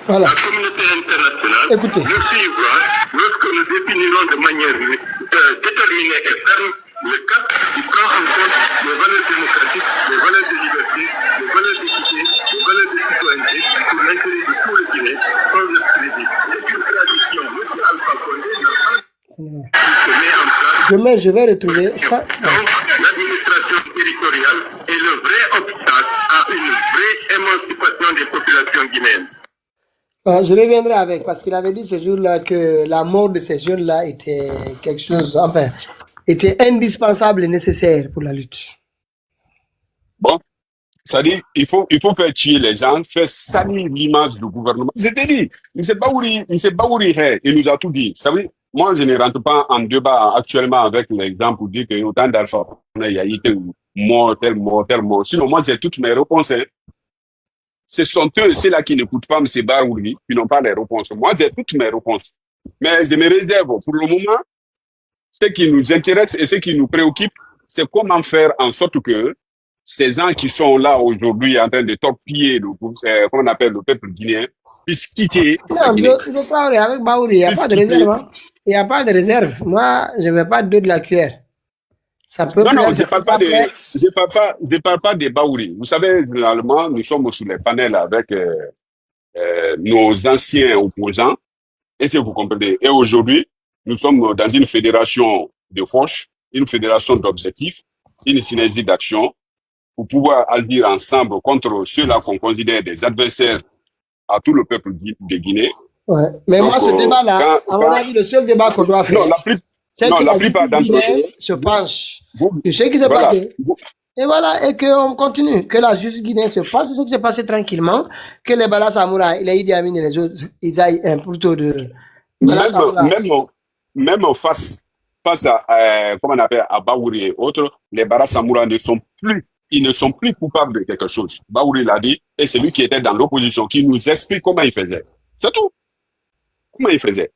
Voilà. La communauté internationale Écoutez. nous suivra lorsque nous définirons de manière déterminée et ferme le cap qui prend en compte les valeurs démocratiques, les valeurs de liberté, les valeurs d'équité, les valeurs de citoyenneté pour l'intérêt de tout le Guinée, sans le crédit. C'est une tradition. M. Alpha Condé n'a pas se met en place. Demain, je vais retrouver ça. Donc, l'administration territoriale est le vrai obstacle à une vraie émancipation des populations guinéennes. Je reviendrai avec, parce qu'il avait dit ce jour-là que la mort de ces jeunes-là était quelque chose, enfin, était indispensable et nécessaire pour la lutte. Bon, ça dit, il faut faire tuer les gens, faire salir l'image du gouvernement. C'était dit, M. Baouri, il nous a tout dit. Ça veut dire, moi, je ne rentre pas en débat actuellement avec l'exemple pour dire qu'il y a autant d'alpha, il y a eu tel mort. Sinon, moi, j'ai toutes mes réponses. Hein. Ce sont eux, ceux-là qui n'écoutent pas M. Baouri, qui n'ont pas les réponses. Moi, j'ai toutes mes réponses. Mais je me réserve. Pour le moment, ce qui nous intéresse et ce qui nous préoccupe, c'est comment faire en sorte que ces gens qui sont là aujourd'hui en train de torpiller comment on appelle le peuple guinéen puissent quitter. Non, je crois avec Baouri, il n'y a pas de réserve. Hein. Il n'y a pas de réserve. Moi, je ne vais pas de la cuillère. Ça peut non, je ne parle pas des Baouri. Vous savez, généralement, nous sommes sur les panels avec nos anciens opposants. Et si vous comprenez, et aujourd'hui, nous sommes dans une fédération de forces, une fédération d'objectifs, une synergie d'action pour pouvoir agir ensemble contre ceux-là qu'on considère des adversaires à tout le peuple de Guinée. Ouais. Mais donc, moi, ce débat-là, à mon avis, le seul débat qu'on doit faire, c'est que la plupart d'entre eux se penchent de ce qui s'est passé. Et voilà, et qu'on continue, que la justice guinéenne se passe, tout ce qui s'est passé tranquillement, que les Bala Samoura, il a Idi Amin et les autres, ils aillent plutôt de... Même face à, comment on appelle, à Baouri et autres, les Bala Samoura ne sont plus coupables de quelque chose. Baouri l'a dit, et c'est lui qui était dans l'opposition, qui nous explique comment il faisait. C'est tout. Comment il faisait.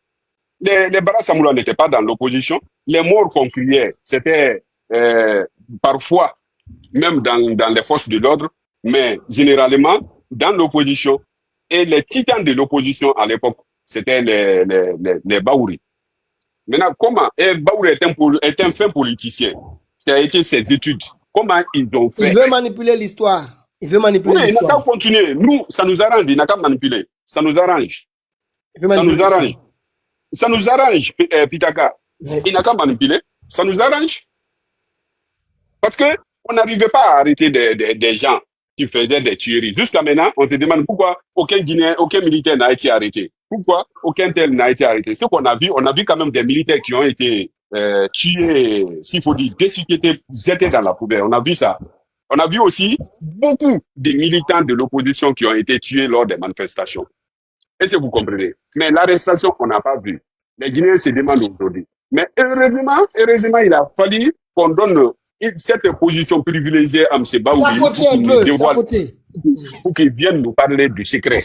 Les Bala Samoura n'étaient pas dans l'opposition. Les morts qu'on criait, c'était parfois même dans les forces de l'ordre, mais généralement dans l'opposition. Et les titans de l'opposition à l'époque, c'était les Baouri. Maintenant, comment Baouri est un fin politicien. Ça a été ses études. Comment ils ont fait? Il veut manipuler l'histoire. Oui, il n'a qu'à continuer. Nous, ça nous arrange. Il n'a qu'à manipuler. Ça nous arrange. Ça nous arrange, Pitaka. Il n'a qu'à manipuler. Ça nous arrange. Parce que on n'arrivait pas à arrêter des gens qui faisaient des tueries. Jusqu'à maintenant, on se demande pourquoi aucun Guinéen, aucun militaire n'a été arrêté. Pourquoi aucun tel n'a été arrêté. Ce qu'on a vu, on a vu quand même des militaires qui ont été tués, s'il faut dire, déchiquetés, jetés dans la poubelle. On a vu ça. On a vu aussi beaucoup de militants de l'opposition qui ont été tués lors des manifestations. Est-ce que vous comprenez? Mais l'arrestation, on n'a pas vu. Les Guinéens se demandent aujourd'hui. Mais heureusement, il a fallu qu'on donne cette position privilégiée à M. Baouri pour qu'il vienne nous parler du secret.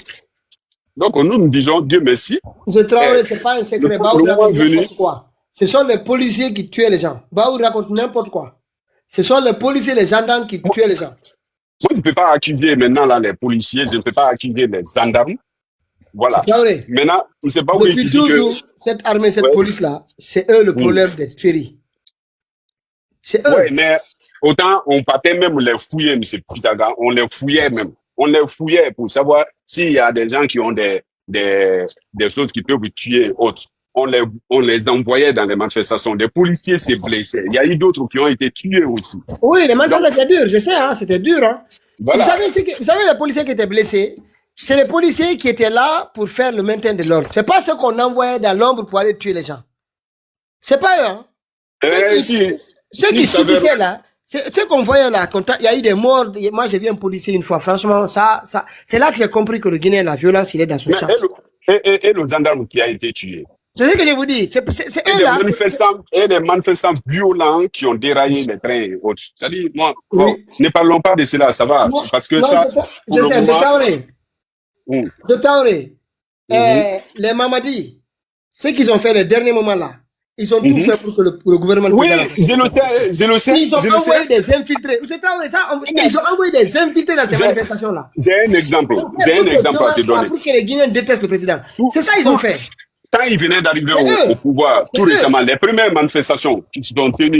Donc nous disons Dieu merci. M. Traoré, ce n'est pas un secret. Baouri raconte n'importe quoi. Ce sont les policiers qui tuaient les gens. Baouri raconte n'importe quoi. Ce sont les policiers, les gendarmes qui tuaient les gens. Moi, je ne peux pas accuser maintenant là, les policiers, je ne peux pas accuser les gendarmes. Voilà. Traoré, maintenant, M. Baouri depuis toujours, cette armée, cette police-là, c'est eux le problème des tueries. C'est eux. Oui, mais autant on partait même les fouiller, M. Pitaga, on les fouillait même. On les fouillait pour savoir s'il y a des gens qui ont des choses qui peuvent tuer autres. On les envoyait dans les manifestations. Des policiers s'est blessés. Il y a eu d'autres qui ont été tués aussi. Oui, les manifestations étaient dures, je sais, hein, c'était dur. Hein. Voilà. Vous savez, les policiers qui étaient blessés, c'est les policiers qui étaient là pour faire le maintien de l'ordre. C'est pas ceux qu'on envoyait dans l'ombre pour aller tuer les gens. C'est pas eux, hein. Ceux qui subissaient là, ceux qu'on voyait là, quand il y a eu des morts. Moi, j'ai vu un policier une fois. Franchement, c'est là que j'ai compris que le Guinéen, la violence, il est dans son champ. Et le gendarme qui a été tué. C'est ce que je vous dis. C'est eux là. Et des manifestants violents qui ont déraillé les trains et autres. C'est-à-dire, moi, ne parlons pas de cela, ça va. Parce que ça. Je sais, de Taoré. Les Mamadi, ce qu'ils ont fait les derniers moments là, ils ont tout fait pour que le gouvernement. Oui, je le sais. Ils ont envoyé des infiltrés. Ils ont envoyé des infiltrés dans ces manifestations là. J'ai un exemple. À te donner. Pour que les Guinéens détestent le président. C'est ça qu'ils ont fait. Quand ils venaient d'arriver au pouvoir, tout récemment, les premières manifestations qui se sont tenues